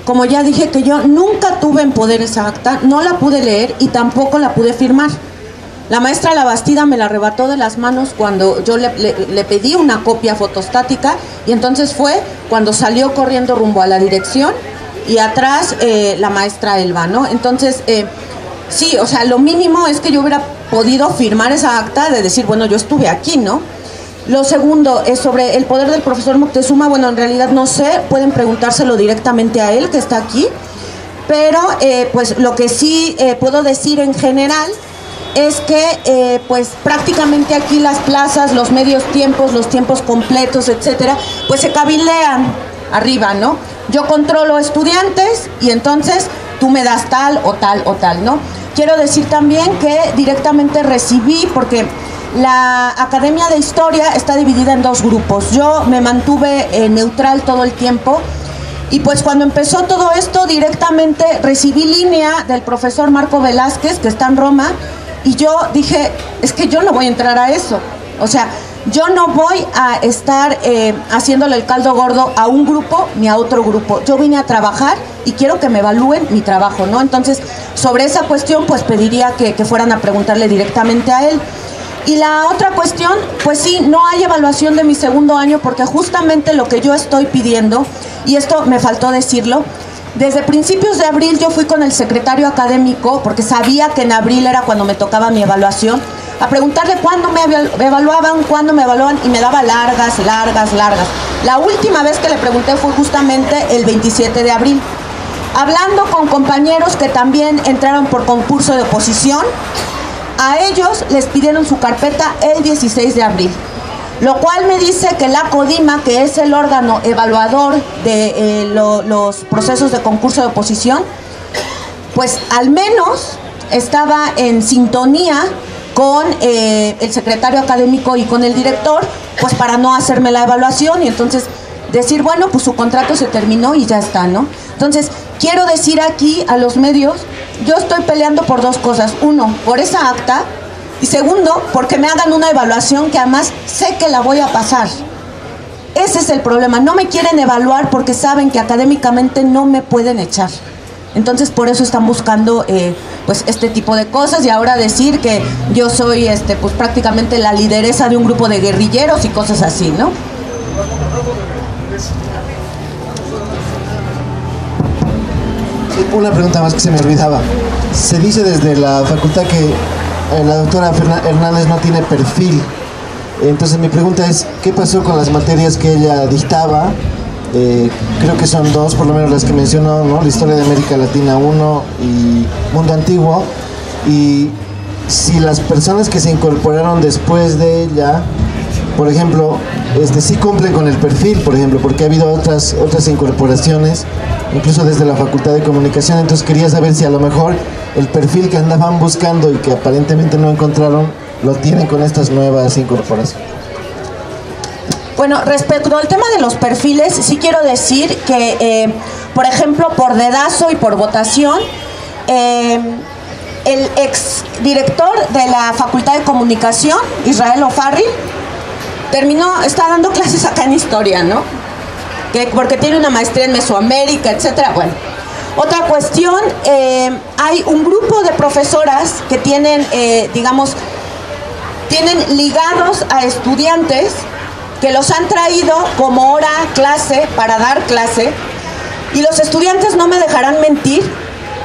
como ya dije, que yo nunca tuve en poder esa acta, no la pude leer y tampoco la pude firmar. La maestra Labastida me la arrebató de las manos cuando yo le pedí una copia fotostática, y entonces fue cuando salió corriendo rumbo a la dirección y atrás la maestra Elba, ¿no? Entonces, sí, o sea, lo mínimo es que yo hubiera podido firmar esa acta de decir, bueno, yo estuve aquí, ¿no? Lo segundo es sobre el poder del profesor Moctezuma. Bueno, en realidad no sé, pueden preguntárselo directamente a él, que está aquí, pero pues lo que sí puedo decir en general es que pues prácticamente aquí las plazas, los medios tiempos, los tiempos completos, etcétera, pues se cabildean arriba, ¿no? Yo controlo estudiantes y entonces tú me das tal o tal o tal, ¿no? Quiero decir también que directamente recibí, porque la Academia de Historia está dividida en 2 grupos. Yo me mantuve neutral todo el tiempo, y pues cuando empezó todo esto directamente recibí línea del profesor Marco Velázquez, que está en Roma, y yo dije, es que yo no voy a entrar a eso. O sea, yo no voy a estar haciéndole el caldo gordo a un grupo ni a otro grupo. Yo vine a trabajar y quiero que me evalúen mi trabajo, ¿no? Entonces, sobre esa cuestión, pues pediría que fueran a preguntarle directamente a él. Y la otra cuestión, pues sí, no hay evaluación de mi segundo año, porque justamente lo que yo estoy pidiendo, y esto me faltó decirlo, desde principios de abril yo fui con el secretario académico, porque sabía que en abril era cuando me tocaba mi evaluación, a preguntarle cuándo me evaluaban, cuándo me evaluaban, y me daba largas. La última vez que le pregunté fue justamente el 27 de abril. Hablando con compañeros que también entraron por concurso de oposición, a ellos les pidieron su carpeta el 16 de abril, lo cual me dice que la CODIMA, que es el órgano evaluador de los procesos de concurso de oposición, pues al menos estaba en sintonía con el secretario académico y con el director, pues para no hacerme la evaluación, y entonces decir, bueno, pues su contrato se terminó y ya está, ¿no? Entonces, quiero decir aquí a los medios, yo estoy peleando por 2 cosas. 1, por esa acta, y segundo, porque me hagan una evaluación que además sé que la voy a pasar. Ese es el problema. No me quieren evaluar porque saben que académicamente no me pueden echar. Entonces, por eso están buscando pues este tipo de cosas, y ahora decir que yo soy pues prácticamente la lideresa de un grupo de guerrilleros y cosas así, ¿no? Una pregunta más que se me olvidaba. Se dice desde la facultad que la doctora Hernández no tiene perfil. Entonces mi pregunta es, ¿qué pasó con las materias que ella dictaba? Creo que son 2, por lo menos las que mencionó, ¿no? La Historia de América Latina 1 y Mundo Antiguo. Y si las personas que se incorporaron después de ella, por ejemplo, sí cumplen con el perfil, por ejemplo, porque ha habido otras incorporaciones, incluso desde la Facultad de Comunicación. Entonces quería saber si a lo mejor el perfil que andaban buscando y que aparentemente no encontraron, lo tienen con estas nuevas incorporaciones. Bueno, respecto al tema de los perfiles, sí quiero decir que, por ejemplo, por dedazo y por votación, el exdirector de la Facultad de Comunicación, Israel O'Farrill, está dando clases acá en Historia, ¿no? Porque tiene una maestría en Mesoamérica, etcétera. Bueno, otra cuestión, hay un grupo de profesoras que tienen, tienen ligados a estudiantes que los han traído como hora clase para dar clase, y los estudiantes no me dejarán mentir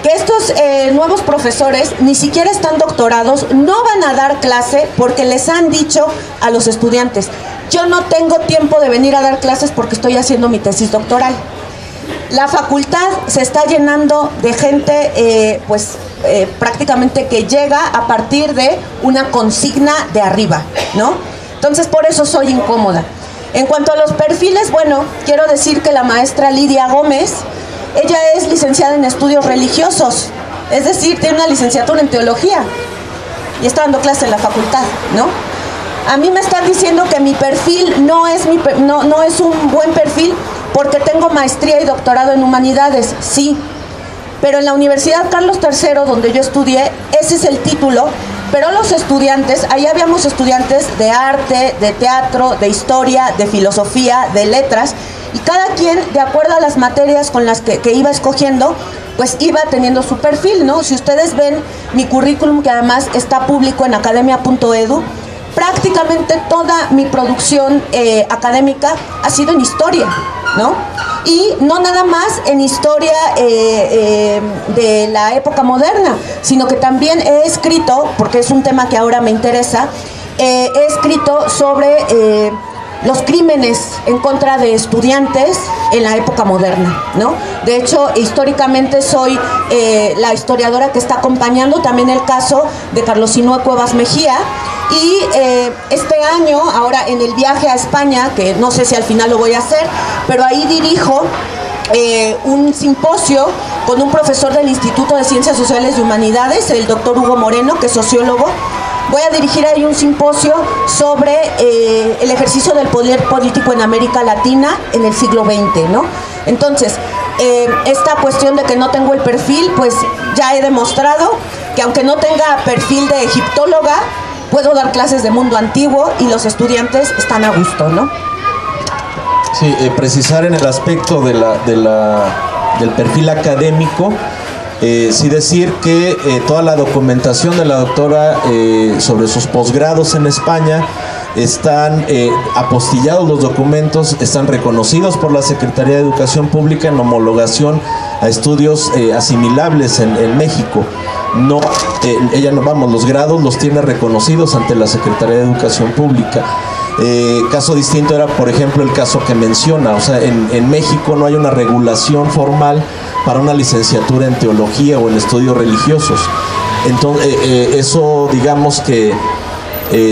que estos nuevos profesores ni siquiera están doctorados, no van a dar clase porque les han dicho a los estudiantes, yo no tengo tiempo de venir a dar clases porque estoy haciendo mi tesis doctoral. La facultad se está llenando de gente, prácticamente que llega a partir de una consigna de arriba, ¿no? Entonces, por eso soy incómoda. En cuanto a los perfiles, bueno, quiero decir que la maestra Lidia Gómez, ella es licenciada en estudios religiosos, es decir, tiene una licenciatura en teología y está dando clase en la facultad, ¿no? A mí me están diciendo que mi perfil no es un buen perfil porque tengo maestría y doctorado en humanidades, sí, pero en la Universidad Carlos III, donde yo estudié, ese es el título, pero los estudiantes, ahí habíamos estudiantes de arte, de teatro, de historia, de filosofía, de letras, y cada quien, de acuerdo a las materias con las que iba escogiendo, pues iba teniendo su perfil, ¿no? Si ustedes ven mi currículum, que además está público en academia.edu, prácticamente toda mi producción académica ha sido en historia, ¿no? Y no nada más en historia de la época moderna, sino que también he escrito, porque es un tema que ahora me interesa, he escrito sobre los crímenes en contra de estudiantes en la época moderna, ¿no? De hecho, históricamente soy la historiadora que está acompañando también el caso de Carlos Sinúe Cuevas Mejía. Y este año, ahora en el viaje a España, que no sé si al final lo voy a hacer, pero ahí dirijo un simposio con un profesor del Instituto de Ciencias Sociales y Humanidades, el doctor Hugo Moreno, que es sociólogo. Voy a dirigir ahí un simposio sobre el ejercicio del poder político en América Latina en el siglo XX, ¿no? Entonces, esta cuestión de que no tengo el perfil, pues ya he demostrado que aunque no tenga perfil de egiptóloga, puedo dar clases de mundo antiguo y los estudiantes están a gusto, ¿no? Sí, precisar en el aspecto del perfil académico, sí decir que toda la documentación de la doctora sobre sus posgrados en España están apostillados los documentos, están reconocidos por la Secretaría de Educación Pública en homologación a estudios asimilables en México. No, ella no, vamos, los grados los tiene reconocidos ante la Secretaría de Educación Pública. Caso distinto era, por ejemplo, el caso que menciona, o sea, en México no hay una regulación formal para una licenciatura en teología o en estudios religiosos. Entonces, eso digamos que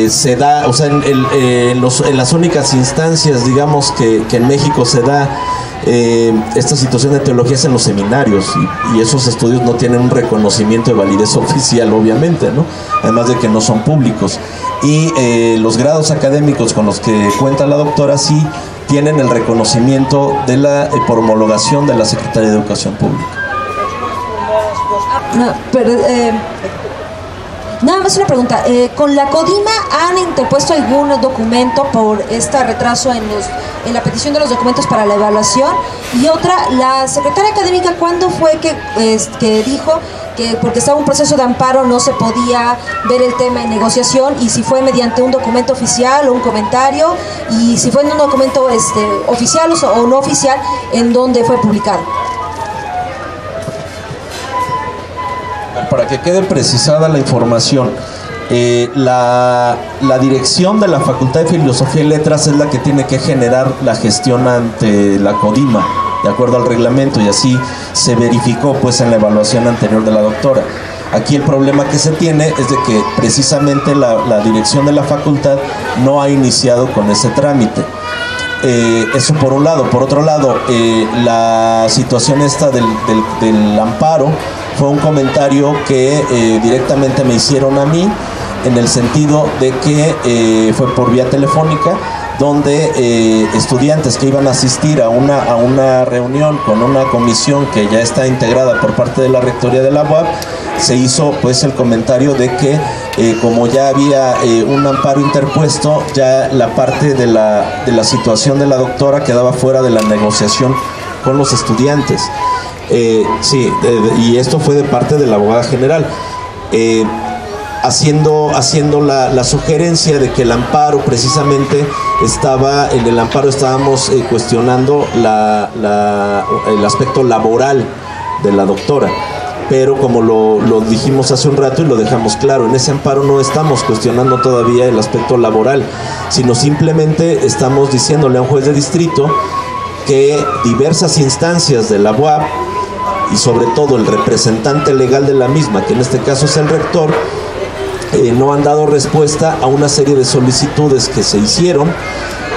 se da, o sea, en las únicas instancias, digamos, que en México se da esta situación de teología es en los seminarios, y esos estudios no tienen un reconocimiento de validez oficial, obviamente, ¿no? Además de que no son públicos. Y los grados académicos con los que cuenta la doctora sí tienen el reconocimiento de por homologación de la Secretaría de Educación Pública. No, pero, nada más una pregunta. ¿Con la CODIMA han interpuesto algún documento por este retraso en la petición de los documentos para la evaluación? Y otra, la secretaria académica, ¿cuándo fue que dijo que porque estaba un proceso de amparo no se podía ver el tema en negociación? Y si fue mediante un documento oficial o un comentario, y si fue en un documento oficial o no oficial, ¿en dónde fue publicado? Para que quede precisada la información, la dirección de la Facultad de Filosofía y Letras es la que tiene que generar la gestión ante la CODIMA, de acuerdo al reglamento, y así se verificó pues en la evaluación anterior de la doctora. Aquí el problema que se tiene es de que precisamente la dirección de la facultad no ha iniciado con ese trámite. Eso por un lado. Por otro lado, la situación esta del amparo fue un comentario que directamente me hicieron a mí, en el sentido de que fue por vía telefónica, donde estudiantes que iban a asistir a una reunión con una comisión que ya está integrada por parte de la Rectoría de la UAP, se hizo pues el comentario de que como ya había un amparo interpuesto, ya la parte de la situación de la doctora quedaba fuera de la negociación con los estudiantes. Sí, y esto fue de parte de la abogada general, haciendo la sugerencia de que el amparo precisamente en el amparo estábamos cuestionando el aspecto laboral de la doctora. pero como lo dijimos hace un rato y lo dejamos claro, en ese amparo no estamos cuestionando todavía el aspecto laboral, sino simplemente estamos diciéndole a un juez de distrito que diversas instancias de la UAP y sobre todo el representante legal de la misma, que en este caso es el rector, no han dado respuesta a una serie de solicitudes que se hicieron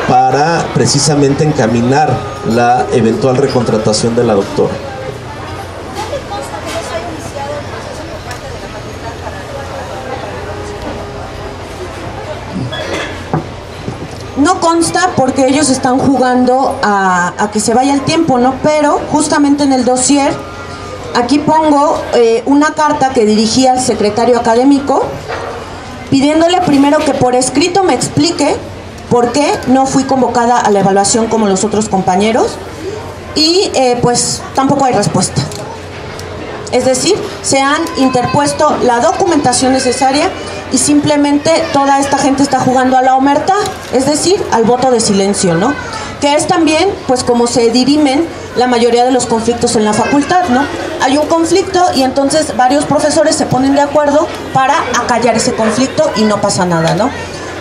para precisamente encaminar la eventual recontratación de la doctora. No consta porque ellos están jugando a que se vaya el tiempo, ¿no? Pero justamente en el dossier, aquí pongo una carta que dirigí al secretario académico, pidiéndole primero que por escrito me explique por qué no fui convocada a la evaluación como los otros compañeros, y pues tampoco hay respuesta. Es decir, se han interpuesto la documentación necesaria y simplemente toda esta gente está jugando a la omertá, es decir, al voto de silencio, ¿no? Que es también, pues, como se dirimen la mayoría de los conflictos en la facultad, ¿no? Hay un conflicto y entonces varios profesores se ponen de acuerdo para acallar ese conflicto y no pasa nada, ¿no?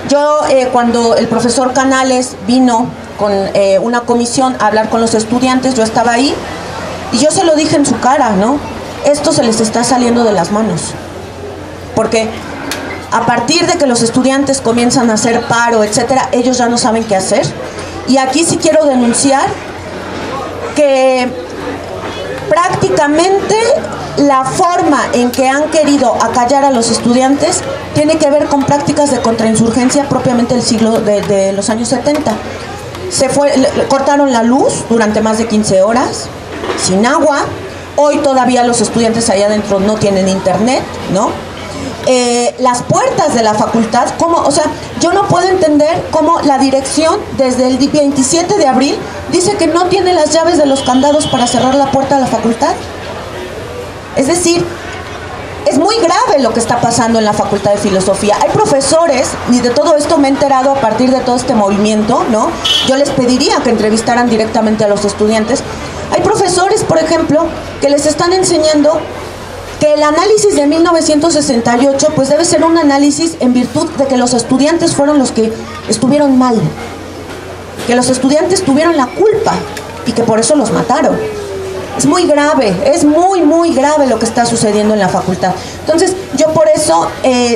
Yo, cuando el profesor Canales vino con una comisión a hablar con los estudiantes, yo estaba ahí y yo se lo dije en su cara, ¿no? Esto se les está saliendo de las manos, porque a partir de que los estudiantes comienzan a hacer paro, etcétera, ellos ya no saben qué hacer. Y aquí sí quiero denunciar que prácticamente la forma en que han querido acallar a los estudiantes tiene que ver con prácticas de contrainsurgencia propiamente del siglo de los años 70. Cortaron la luz durante más de 15 horas, sin agua. Hoy todavía los estudiantes allá adentro no tienen internet, ¿no? Las puertas de la facultad, o sea, yo no puedo entender cómo la dirección desde el 27 de abril dice que no tiene las llaves de los candados para cerrar la puerta de la facultad. Es decir, es muy grave lo que está pasando en la Facultad de Filosofía. Hay profesores, y de todo esto me he enterado a partir de todo este movimiento, ¿no? Yo les pediría que entrevistaran directamente a los estudiantes. Hay profesores, por ejemplo, que les están enseñando que el análisis de 1968 pues debe ser un análisis en virtud de que los estudiantes fueron los que estuvieron mal, que los estudiantes tuvieron la culpa y que por eso los mataron. Es muy grave, es muy, muy grave lo que está sucediendo en la facultad. Entonces, yo por eso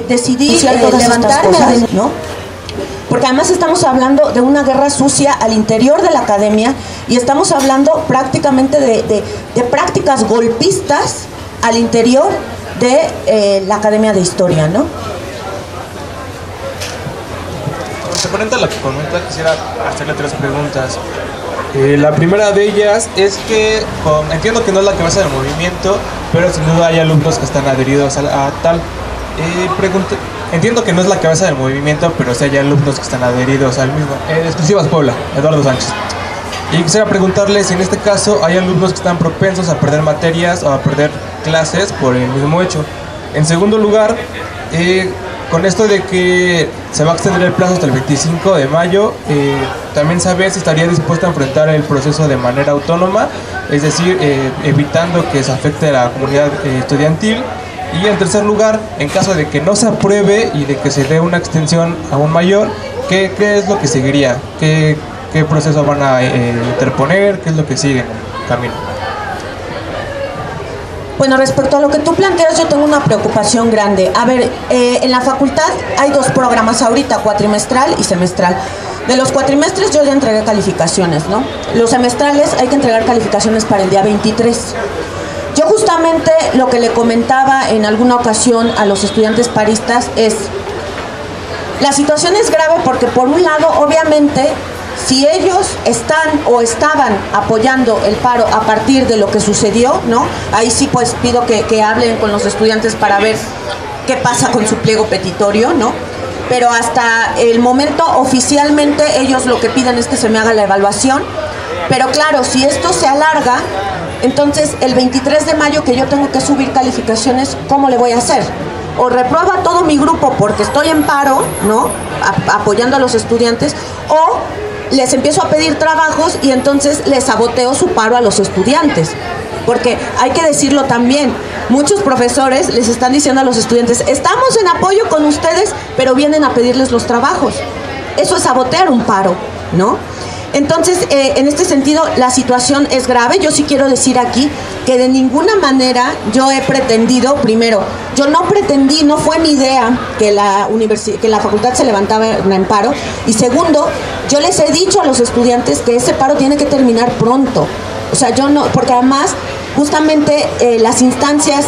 decidí levantarme, ¿no? Porque además estamos hablando de una guerra sucia al interior de la academia y estamos hablando prácticamente de prácticas golpistas al interior de la Academia de Historia, ¿no? Referente a lo que comenta, quisiera hacerle 3 preguntas. La primera de ellas es que entiendo que no es la cabeza del movimiento, pero sin duda hay alumnos que están adheridos a tal. Entiendo que no es la cabeza del movimiento, pero sí hay alumnos que están adheridos al mismo. Exclusivas Puebla, Eduardo Sánchez. Y quisiera preguntarles si en este caso hay alumnos que están propensos a perder materias o a perder clases por el mismo hecho. En segundo lugar, con esto de que se va a extender el plazo hasta el 25 de mayo, también saber si estaría dispuesto a enfrentar el proceso de manera autónoma, es decir, evitando que se afecte a la comunidad estudiantil. Y en tercer lugar, en caso de que no se apruebe y de que se dé una extensión aún mayor, ¿qué es lo que seguiría? ¿Qué proceso van a interponer? ¿Qué es lo que sigue en el camino? Bueno, respecto a lo que tú planteas, yo tengo una preocupación grande. A ver, en la facultad hay 2 programas ahorita, cuatrimestral y semestral. De los cuatrimestres yo ya entregué calificaciones, ¿no? Los semestrales hay que entregar calificaciones para el día 23. Yo justamente lo que le comentaba en alguna ocasión a los estudiantes paristas es, la situación es grave porque por un lado, obviamente, si ellos están o estaban apoyando el paro a partir de lo que sucedió, ¿no? Ahí sí pues pido que hablen con los estudiantes para ver qué pasa con su pliego petitorio, ¿no? Pero hasta el momento oficialmente ellos lo que piden es que se me haga la evaluación. Pero claro, si esto se alarga, entonces el 23 de mayo que yo tengo que subir calificaciones, ¿cómo le voy a hacer? O reprueba todo mi grupo porque estoy en paro, ¿no? Apoyando a los estudiantes, o les empiezo a pedir trabajos y entonces les saboteo su paro a los estudiantes. Porque hay que decirlo también, muchos profesores les están diciendo a los estudiantes, estamos en apoyo con ustedes, pero vienen a pedirles los trabajos. Eso es sabotear un paro, ¿no? Entonces, en este sentido, la situación es grave. Yo sí quiero decir aquí que de ninguna manera yo he pretendido, primero, yo no pretendí, no fue mi idea que la facultad se levantaba en paro, y segundo, yo les he dicho a los estudiantes que ese paro tiene que terminar pronto. O sea, yo no, porque además, justamente las instancias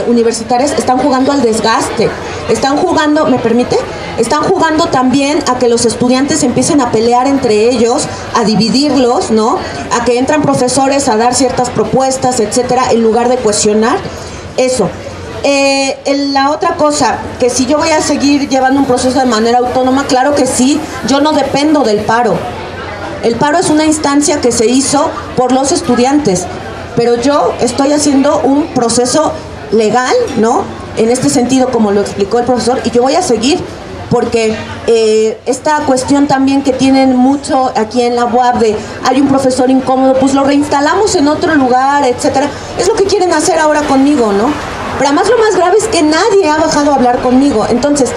universitarias están jugando al desgaste, están jugando, ¿me permite? Están jugando también a que los estudiantes empiecen a pelear entre ellos, a dividirlos, ¿no? A que entran profesores a dar ciertas propuestas, etcétera, en lugar de cuestionar eso. La otra cosa, que si yo voy a seguir llevando un proceso de manera autónoma, claro que sí, yo no dependo del paro. El paro es una instancia que se hizo por los estudiantes, pero yo estoy haciendo un proceso legal, ¿no? En este sentido, como lo explicó el profesor, y yo voy a seguir, porque esta cuestión también que tienen mucho aquí en la UAP de hay un profesor incómodo, pues lo reinstalamos en otro lugar, etcétera, es lo que quieren hacer ahora conmigo, ¿no? Pero además lo más grave es que nadie ha bajado a hablar conmigo. Entonces,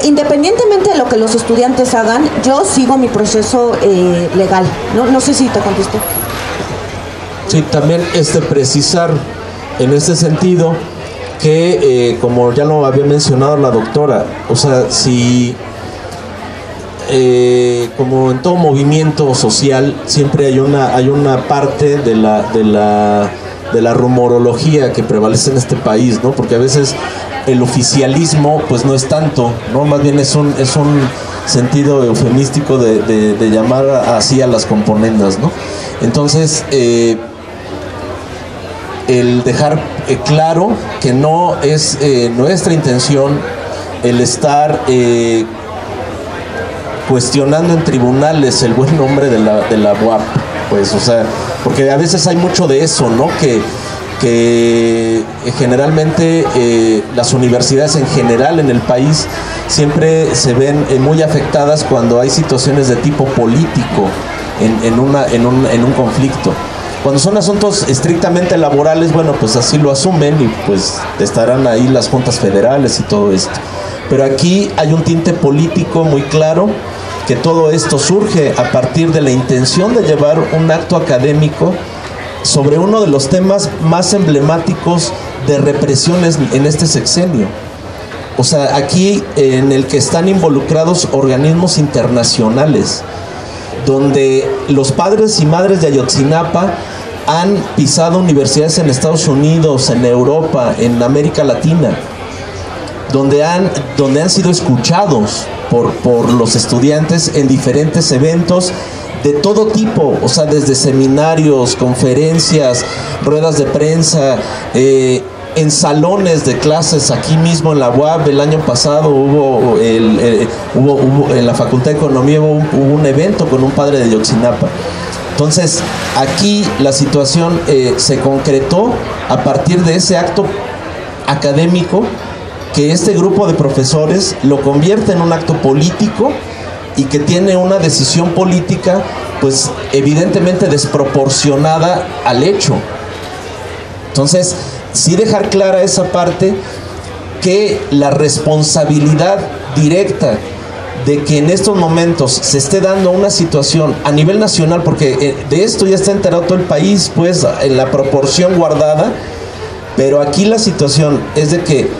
independientemente de lo que los estudiantes hagan, yo sigo mi proceso legal. No sé si te contesté. Sí, también precisar en este sentido que, como ya lo había mencionado la doctora, o sea, si como en todo movimiento social siempre hay una parte de la rumorología que prevalece en este país, ¿no? Porque a veces el oficialismo pues no es tanto, ¿no? Más bien es un sentido eufemístico de llamar así a las componendas, ¿no? Entonces, el dejar claro que no es nuestra intención el estar cuestionando en tribunales el buen nombre de la UAP, pues, o sea, porque a veces hay mucho de eso, ¿no? Que generalmente las universidades en general en el país siempre se ven muy afectadas cuando hay situaciones de tipo político en un conflicto. Cuando son asuntos estrictamente laborales, bueno, pues así lo asumen y pues estarán ahí las juntas federales y todo esto. Pero aquí hay un tinte político muy claro, que todo esto surge a partir de la intención de llevar un acto académico sobre uno de los temas más emblemáticos de represiones en este sexenio. O sea, aquí en el que están involucrados organismos internacionales, donde los padres y madres de Ayotzinapa han pisado universidades en Estados Unidos, en Europa, en América Latina, donde han sido escuchados por los estudiantes en diferentes eventos de todo tipo, o sea, desde seminarios, conferencias, ruedas de prensa, en salones de clases aquí mismo en la UAP. El año pasado hubo en la Facultad de Economía hubo un evento con un padre de Ayotzinapa. Entonces, aquí la situación se concretó a partir de ese acto académico que este grupo de profesores lo convierte en un acto político y que tiene una decisión política, pues evidentemente desproporcionada al hecho. Entonces, sí dejar clara esa parte, que la responsabilidad directa de que en estos momentos se esté dando una situación a nivel nacional, porque de esto ya está enterado todo el país, pues en la proporción guardada, pero aquí la situación es de que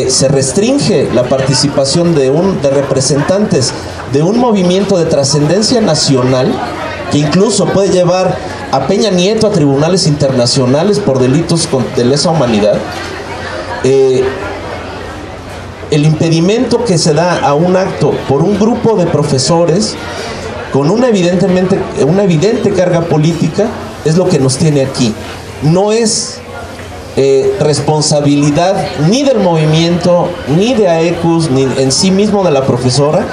se restringe la participación de representantes de un movimiento de trascendencia nacional que incluso puede llevar a Peña Nieto a tribunales internacionales por delitos de lesa humanidad. El impedimento que se da a un acto por un grupo de profesores con una evidente carga política es lo que nos tiene aquí. No es responsabilidad ni del movimiento, ni de AECUS, ni en sí mismo de la profesora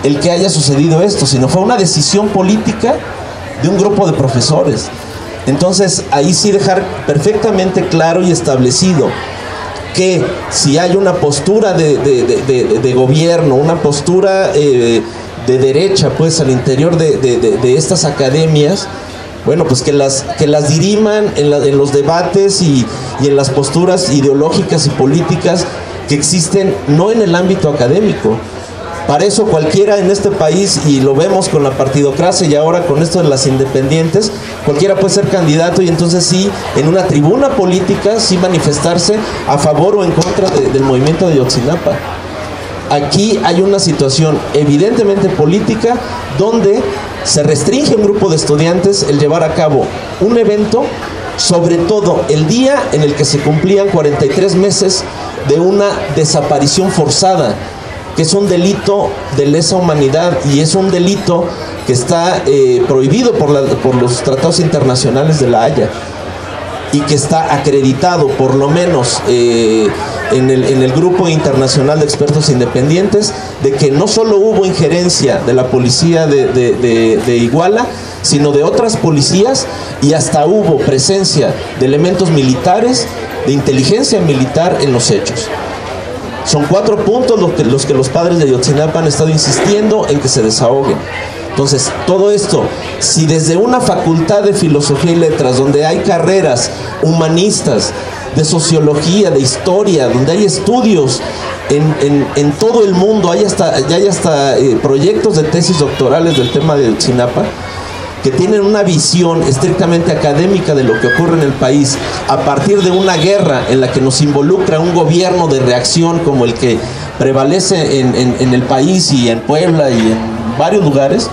el que haya sucedido esto, sino fue una decisión política de un grupo de profesores. Entonces, ahí sí dejar perfectamente claro y establecido que si hay una postura de gobierno, una postura de derecha, pues al interior de estas academias, bueno, pues que las diriman en los debates y y en las posturas ideológicas y políticas que existen no en el ámbito académico. Para eso cualquiera en este país, y lo vemos con la partidocracia y ahora con esto de las independientes, cualquiera puede ser candidato y entonces sí, en una tribuna política, sí manifestarse a favor o en contra del movimiento de Ayotzinapa. Aquí hay una situación evidentemente política donde se restringe a un grupo de estudiantes el llevar a cabo un evento, sobre todo el día en el que se cumplían 43 meses de una desaparición forzada, que es un delito de lesa humanidad y es un delito que está prohibido por los tratados internacionales de La Haya y que está acreditado por lo menos en el grupo internacional de expertos independientes de que no solo hubo injerencia de la policía de Iguala, sino de otras policías, y hasta hubo presencia de elementos militares, de inteligencia militar en los hechos. Son 4 puntos los que los padres de Ayotzinapa han estado insistiendo en que se desahoguen. Entonces, todo esto, si desde una facultad de filosofía y letras, donde hay carreras humanistas, de sociología, de historia, donde hay estudios en todo el mundo, ya hay hasta proyectos de tesis doctorales del tema de Ayotzinapa, que tienen una visión estrictamente académica de lo que ocurre en el país a partir de una guerra en la que nos involucra un gobierno de reacción como el que prevalece en el país y en Puebla y en varios lugares,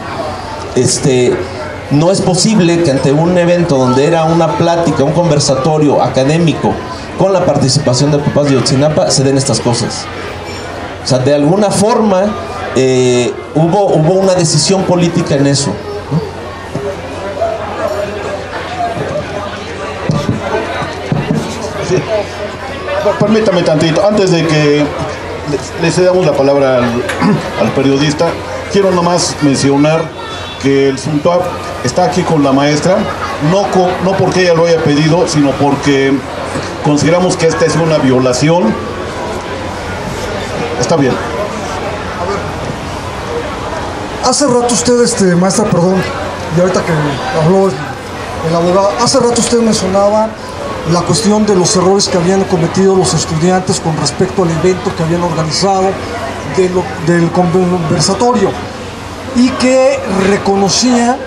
no es posible que ante un evento donde era una plática, un conversatorio académico con la participación de papás de Ayotzinapa se den estas cosas. O sea, de alguna forma hubo una decisión política en eso. Permítame tantito, antes de que le cedamos la palabra al periodista, quiero nomás mencionar que el SUNTUAP está aquí con la maestra, no porque ella lo haya pedido, sino porque consideramos que esta es una violación. Está bien. Hace rato usted, maestra, perdón, y ahorita que habló el abogado, hace rato usted mencionaba la cuestión de los errores que habían cometido los estudiantes con respecto al evento que habían organizado del conversatorio, y que reconocía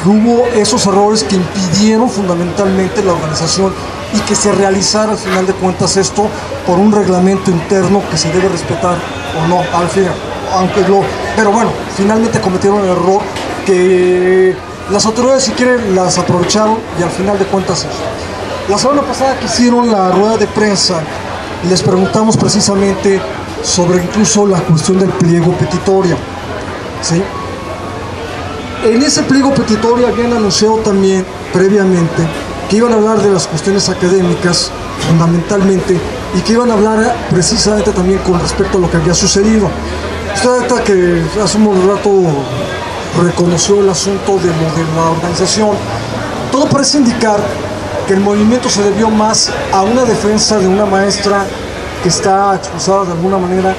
que hubo esos errores que impidieron fundamentalmente la organización y que se realizara al final de cuentas esto por un reglamento interno que se debe respetar o no, al final, pero bueno, finalmente cometieron el error que las autoridades, si quieren, las aprovecharon y al final de cuentas eso. La semana pasada que hicieron la rueda de prensa, les preguntamos precisamente sobre incluso la cuestión del pliego petitorio, ¿sí? En ese pliego petitorio habían anunciado también previamente que iban a hablar de las cuestiones académicas fundamentalmente y que iban a hablar precisamente también con respecto a lo que había sucedido. Usted ahorita que hace un rato reconoció el asunto de la organización, todo parece indicar que el movimiento se debió más a una defensa de una maestra que está expulsada de alguna manera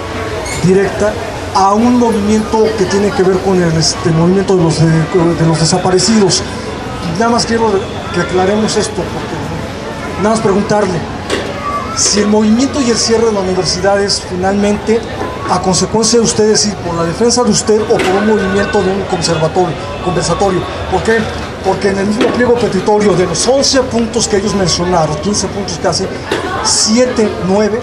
directa, a un movimiento que tiene que ver con el movimiento de los desaparecidos. Nada más quiero que aclaremos esto, porque nada más preguntarle si el movimiento y el cierre de las universidades finalmente, a consecuencia de ustedes, y por la defensa de usted o por un movimiento de un conversatorio. ¿Por qué? Porque en el mismo pliego petitorio, de los 11 puntos que ellos mencionaron, 15 puntos casi, 7, 9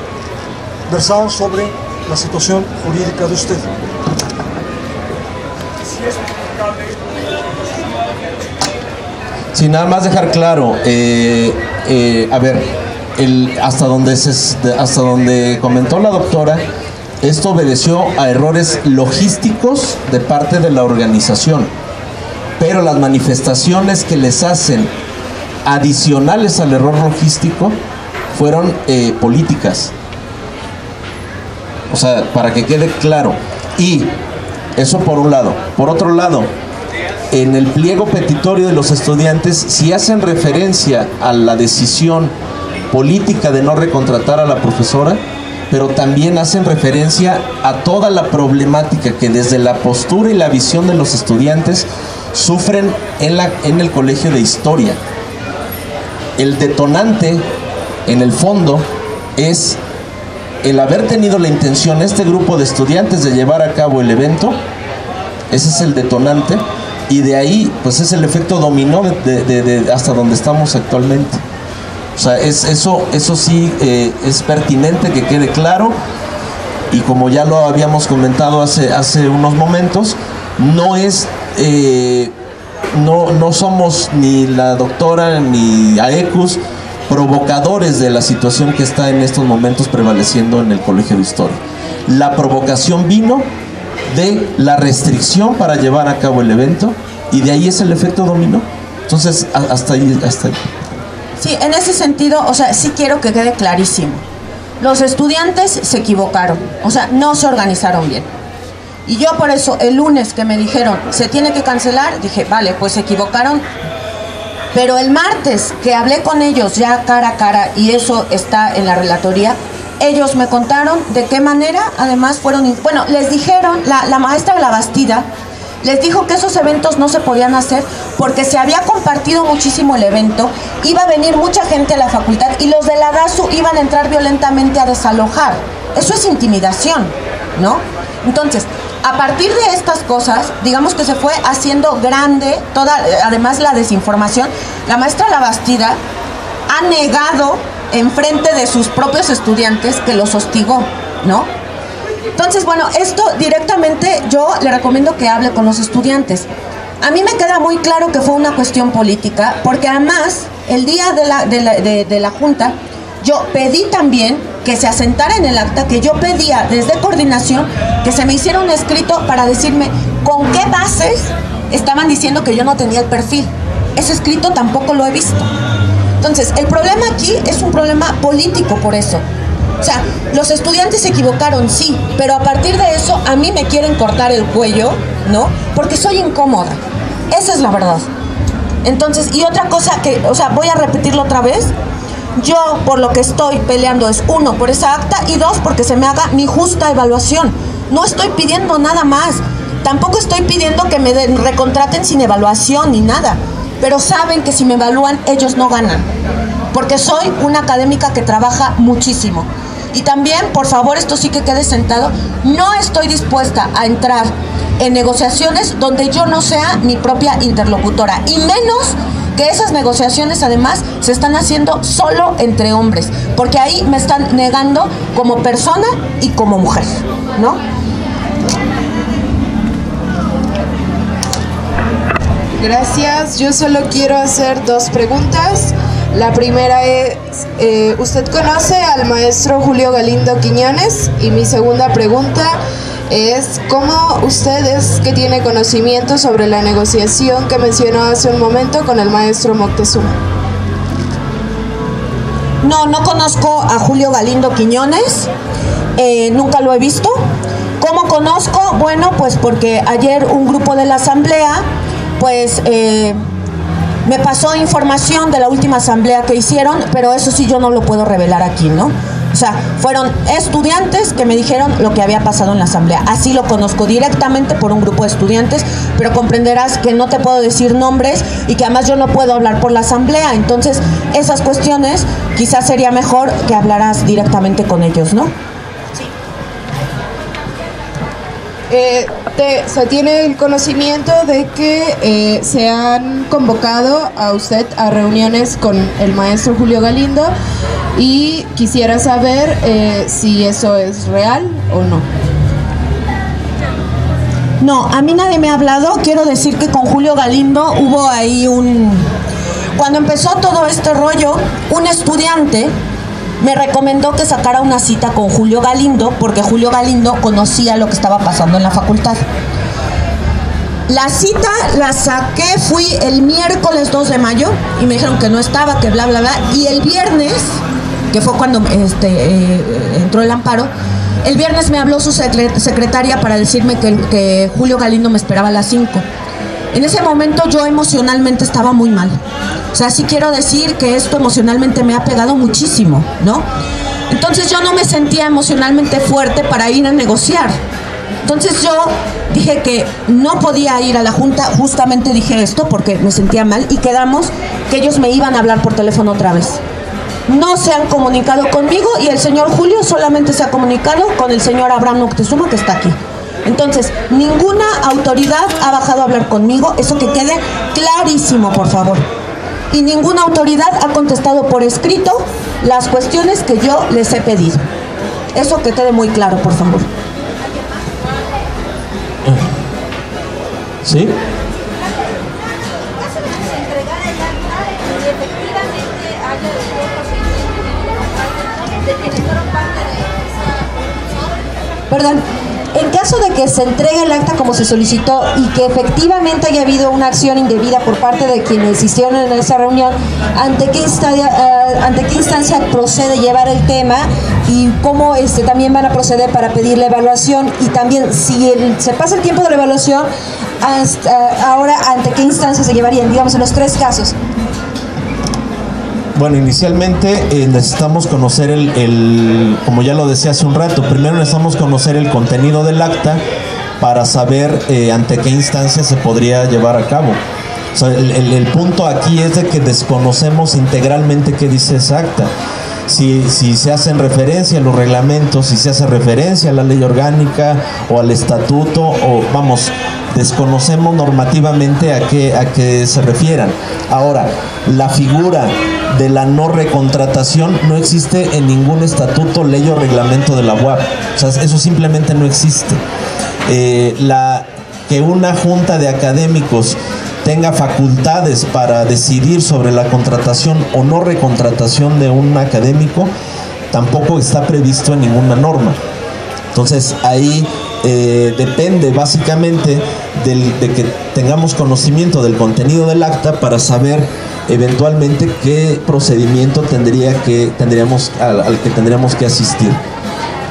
versaban sobre la situación jurídica de usted. Sí, nada más dejar claro, a ver, hasta donde comentó la doctora, esto obedeció a errores logísticos de parte de la organización, pero las manifestaciones que les hacen adicionales al error logístico fueron políticas. O sea, para que quede claro. Y eso por un lado. Por otro lado, en el pliego petitorio de los estudiantes sí hacen referencia a la decisión política de no recontratar a la profesora, pero también hacen referencia a toda la problemática que desde la postura y la visión de los estudiantes sufren en el colegio de historia. El detonante en el fondo es el haber tenido la intención este grupo de estudiantes de llevar a cabo el evento. Ese es el detonante, y de ahí pues es el efecto dominó de hasta donde estamos actualmente. O sea, eso sí es pertinente que quede claro, y como ya lo habíamos comentado hace unos momentos, no somos ni la doctora ni AECUS provocadores de la situación que está en estos momentos prevaleciendo en el Colegio de Historia. La provocación vino de la restricción para llevar a cabo el evento, y de ahí es el efecto dominó. Entonces, hasta ahí. Sí, en ese sentido, o sea, sí quiero que quede clarísimo. Los estudiantes se equivocaron, o sea, no se organizaron bien. Y yo por eso, el lunes que me dijeron, se tiene que cancelar, dije, vale, pues se equivocaron. Pero el martes que hablé con ellos ya cara a cara, y eso está en la relatoría, ellos me contaron de qué manera, además fueron, bueno, les dijeron, la maestra de la Bastida les dijo que esos eventos no se podían hacer porque se había compartido muchísimo el evento, iba a venir mucha gente a la facultad y los de la DASU iban a entrar violentamente a desalojar. Eso es intimidación, ¿no? Entonces, a partir de estas cosas, digamos que se fue haciendo grande además la desinformación. La maestra La Bastida ha negado enfrente de sus propios estudiantes que los hostigó, ¿no? Entonces, bueno, esto directamente yo le recomiendo que hable con los estudiantes. A mí me queda muy claro que fue una cuestión política, porque además, el día de la junta, yo pedí también que se asentara en el acta, que yo pedía desde coordinación que se me hiciera un escrito para decirme con qué bases estaban diciendo que yo no tenía el perfil. Ese escrito tampoco lo he visto. Entonces, el problema aquí es un problema político por eso. O sea, los estudiantes se equivocaron, sí, pero a partir de eso a mí me quieren cortar el cuello, ¿no? Porque soy incómoda. Esa es la verdad. Entonces, y otra cosa que, o sea, voy a repetirlo otra vez. Yo por lo que estoy peleando es, 1, por esa acta, y 2, porque se me haga mi justa evaluación. No estoy pidiendo nada más. Tampoco estoy pidiendo que me recontraten sin evaluación ni nada. Pero saben que si me evalúan, ellos no ganan. Porque soy una académica que trabaja muchísimo. Y también, por favor, esto sí que quede sentado, no estoy dispuesta a entrar en negociaciones donde yo no sea mi propia interlocutora. Y menos que esas negociaciones además se están haciendo solo entre hombres, porque ahí me están negando como persona y como mujer, ¿no? Gracias, yo solo quiero hacer 2 preguntas. La primera es, ¿usted conoce al maestro Julio Galindo Quiñones? Y mi segunda pregunta es, ¿cómo usted es que tiene conocimiento sobre la negociación que mencionó hace un momento con el maestro Moctezuma? No conozco a Julio Galindo Quiñones, nunca lo he visto. ¿Cómo conozco? Bueno, pues porque ayer un grupo de la asamblea, pues me pasó información de la última asamblea que hicieron, pero eso sí yo no lo puedo revelar aquí, ¿no? O sea, fueron estudiantes que me dijeron lo que había pasado en la asamblea. Así lo conozco directamente por un grupo de estudiantes, pero comprenderás que no te puedo decir nombres y que además yo no puedo hablar por la asamblea. Entonces, esas cuestiones quizás sería mejor que hablaras directamente con ellos, ¿no? Se tiene el conocimiento de que se han convocado a usted a reuniones con el maestro Julio Galindo, y quisiera saber si eso es real o no. No, a mí nadie me ha hablado. Quiero decir que con Julio Galindo hubo ahí cuando empezó todo este rollo, un estudiante me recomendó que sacara una cita con Julio Galindo, porque Julio Galindo conocía lo que estaba pasando en la facultad. La cita la saqué, fui el miércoles 2 de mayo y me dijeron que no estaba, que bla, bla, bla. Y el viernes, que fue cuando entró el amparo, el viernes me habló su secretaria para decirme que Julio Galindo me esperaba a las 5. En ese momento yo emocionalmente estaba muy mal. O sea, sí quiero decir que esto emocionalmente me ha pegado muchísimo, ¿no? Entonces yo no me sentía emocionalmente fuerte para ir a negociar. Entonces yo dije que no podía ir a la junta, justamente dije esto porque me sentía mal, y quedamos que ellos me iban a hablar por teléfono otra vez. no se han comunicado conmigo y el señor Julio solamente se ha comunicado con el señor Abraham Moctezuma, que está aquí. Entonces, ninguna autoridad ha bajado a hablar conmigo, eso que quede clarísimo, por favor. Y ninguna autoridad ha contestado por escrito las cuestiones que yo les he pedido. Eso que quede muy claro, por favor. ¿Sí? Perdón, en caso de que se entregue el acta como se solicitó y que efectivamente haya habido una acción indebida por parte de quienes hicieron en esa reunión, ¿ante qué instancia procede llevar el tema y cómo también van a proceder para pedir la evaluación? Y también, si se pasa el tiempo de la evaluación, ahora, ¿ante qué instancia se llevarían? Digamos, en los 3 casos. Bueno, inicialmente necesitamos conocer como ya lo decía hace un rato, primero necesitamos conocer el contenido del acta para saber ante qué instancia se podría llevar a cabo. O sea, el punto aquí es de que desconocemos integralmente qué dice esa acta. Si se hacen referencia a los reglamentos, si se hace referencia a la ley orgánica o al estatuto, o vamos, desconocemos normativamente a qué se refieran. Ahora, la figura de la no recontratación no existe en ningún estatuto, ley o reglamento de la UAP. O sea, eso simplemente no existe. Que una junta de académicos tenga facultades para decidir sobre la contratación o no recontratación de un académico tampoco está previsto en ninguna norma. Entonces ahí depende básicamente de que tengamos conocimiento del contenido del acta para saber eventualmente qué procedimiento tendríamos que asistir.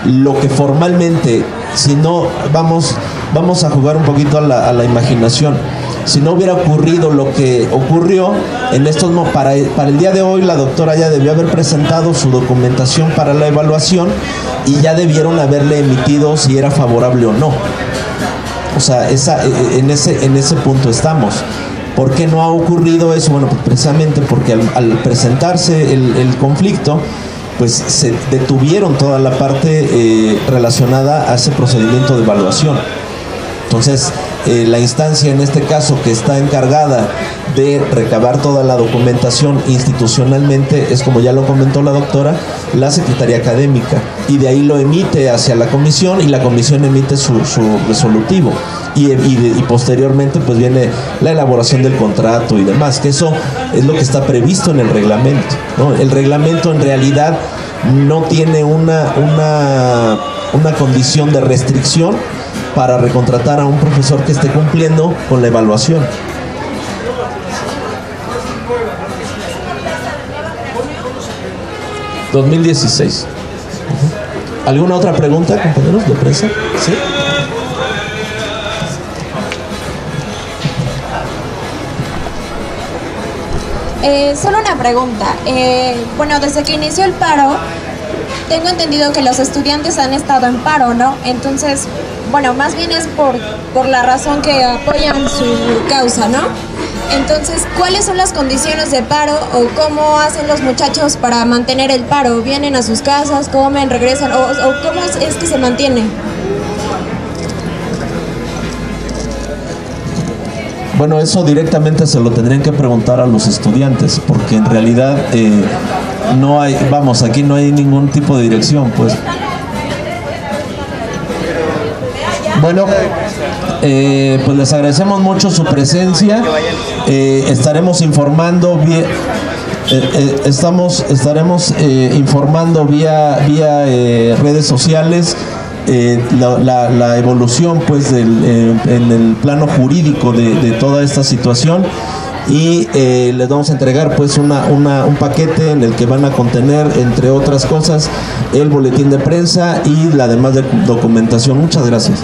Lo que formalmente, si no, vamos a jugar un poquito a la imaginación. Si no hubiera ocurrido lo que ocurrió en estos para el día de hoy, la doctora ya debió haber presentado su documentación para la evaluación y ya debieron haberle emitido si era favorable o no. O sea, en ese punto estamos. ¿Por qué no ha ocurrido eso? Bueno, pues precisamente porque al presentarse el conflicto, pues se detuvieron toda la parte relacionada a ese procedimiento de evaluación. Entonces, la instancia en este caso que está encargada de recabar toda la documentación institucionalmente es, como ya lo comentó la doctora, la Secretaría Académica, y de ahí lo emite hacia la comisión y la comisión emite su resolutivo y posteriormente pues viene la elaboración del contrato y demás, que eso es lo que está previsto en el reglamento, ¿no? El reglamento en realidad no tiene una condición de restricción para recontratar a un profesor que esté cumpliendo con la evaluación. ¿2016? ¿Alguna otra pregunta, compañeros de prensa? ¿Sí? Solo una pregunta. Bueno, desde que inició el paro, tengo entendido que los estudiantes han estado en paro, ¿no? Entonces, bueno, más bien es por la razón que apoyan su causa, ¿no? Entonces, ¿cuáles son las condiciones de paro o cómo hacen los muchachos para mantener el paro? ¿Vienen a sus casas, comen, regresan o cómo es que se mantiene? Bueno, eso directamente se lo tendrían que preguntar a los estudiantes, porque en realidad no hay, vamos, aquí no hay ningún tipo de dirección, pues. Bueno, pues les agradecemos mucho su presencia. Estaremos informando estaremos informando vía redes sociales la evolución, pues, en el plano jurídico de toda esta situación, y les vamos a entregar pues un paquete en el que van a contener, entre otras cosas, el boletín de prensa y la demás documentación. Muchas gracias.